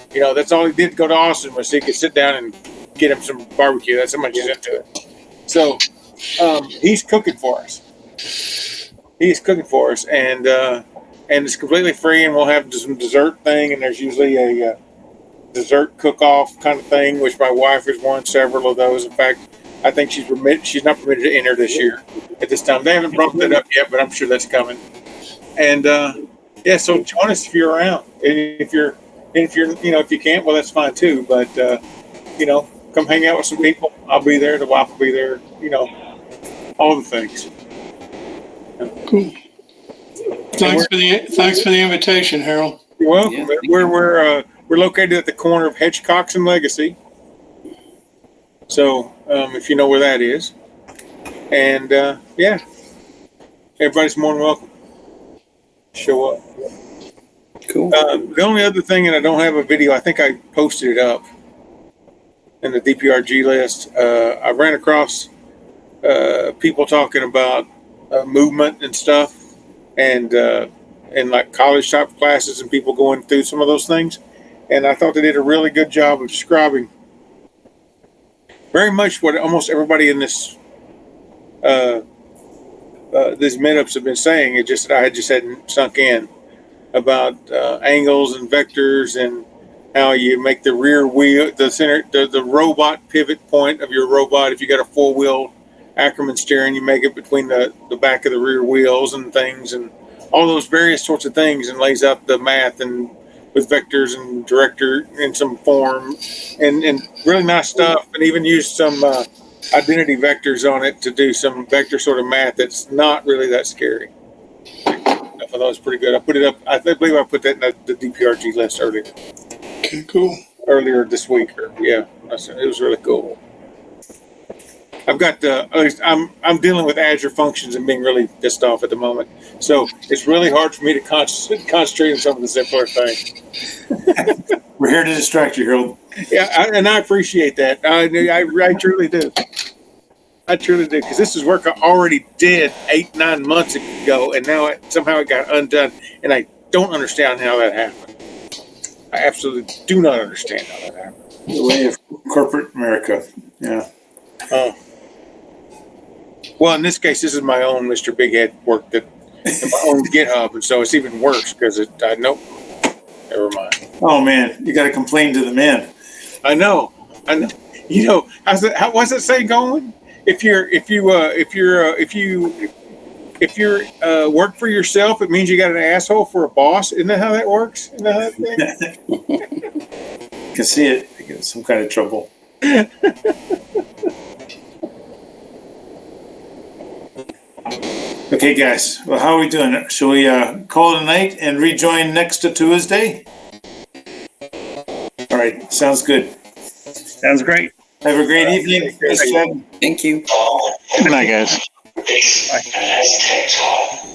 H: That's all he did to go to Austin, was so he could sit down and get him some barbecue. That's how much he's into it. So he's cooking for us. He's cooking for us, and it's completely free, and we'll have some dessert thing, and there's usually a dessert cook-off kind of thing, which my wife has won several of those. In fact, I think she's not permitted to enter this year at this time. They haven't brought that up yet, but I'm sure that's coming. And so join us if you're around. And if you can't, well, that's fine too. But come hang out with some people. I'll be there. The wife will be there. All the things.
C: Cool. Thanks for the invitation, Harold.
H: You're welcome.
E: Yeah,
H: We're located at the corner of Hitchcock's and Legacy. So if you know where that is, and everybody's more than welcome. Show up.
E: Cool.
H: The only other thing, and I don't have a video, I think I posted it up in the DPRG list. I ran across people talking about movement and stuff, and like college type classes, and people going through some of those things. And I thought they did a really good job of describing very much what almost everybody in this these meetups have been saying. It just, I just hadn't sunk in about angles and vectors, and how you make the rear wheel, the robot pivot point of your robot. If you got a 4-wheel Ackerman steering, you make it between the back of the rear wheels and things, and all those various sorts of things, and lays out the math and with vectors and director in some form, and really nice stuff, and even used some identity vectors on it to do some vector sort of math that's not really that scary. I thought that was pretty good. I put it up, I believe I put that in the DPRG list earlier.
C: Okay, cool.
H: Earlier this week, it was really cool. I've got at least I'm dealing with Azure functions and being really pissed off at the moment. So it's really hard for me to concentrate on some of the simpler things.
A: We're here to distract you, Harold.
H: Yeah, and I appreciate that. I truly do. I truly do, because this is work I already did 8-9 months ago, and now somehow it got undone, and I don't understand how that happened. I absolutely do not understand how that happened.
A: The way of corporate America. Yeah.
H: Well, in this case, this is my own Mr. Big Head work, that my own GitHub, and so it's even worse because nope, never mind.
A: Oh man, you got to complain to the man.
H: I know. What's it say going? If you work for yourself, it means you got an asshole for a boss. Isn't that how that works? Isn't that how that thing?
A: You can see it. You get some kind of trouble. Okay, guys. Well, how are we doing? Shall we call it a night and rejoin next Tuesday? All right. Sounds good.
J: Sounds great.
A: Have a great evening.
E: Thank you.
G: Good night, guys.
J: Bye.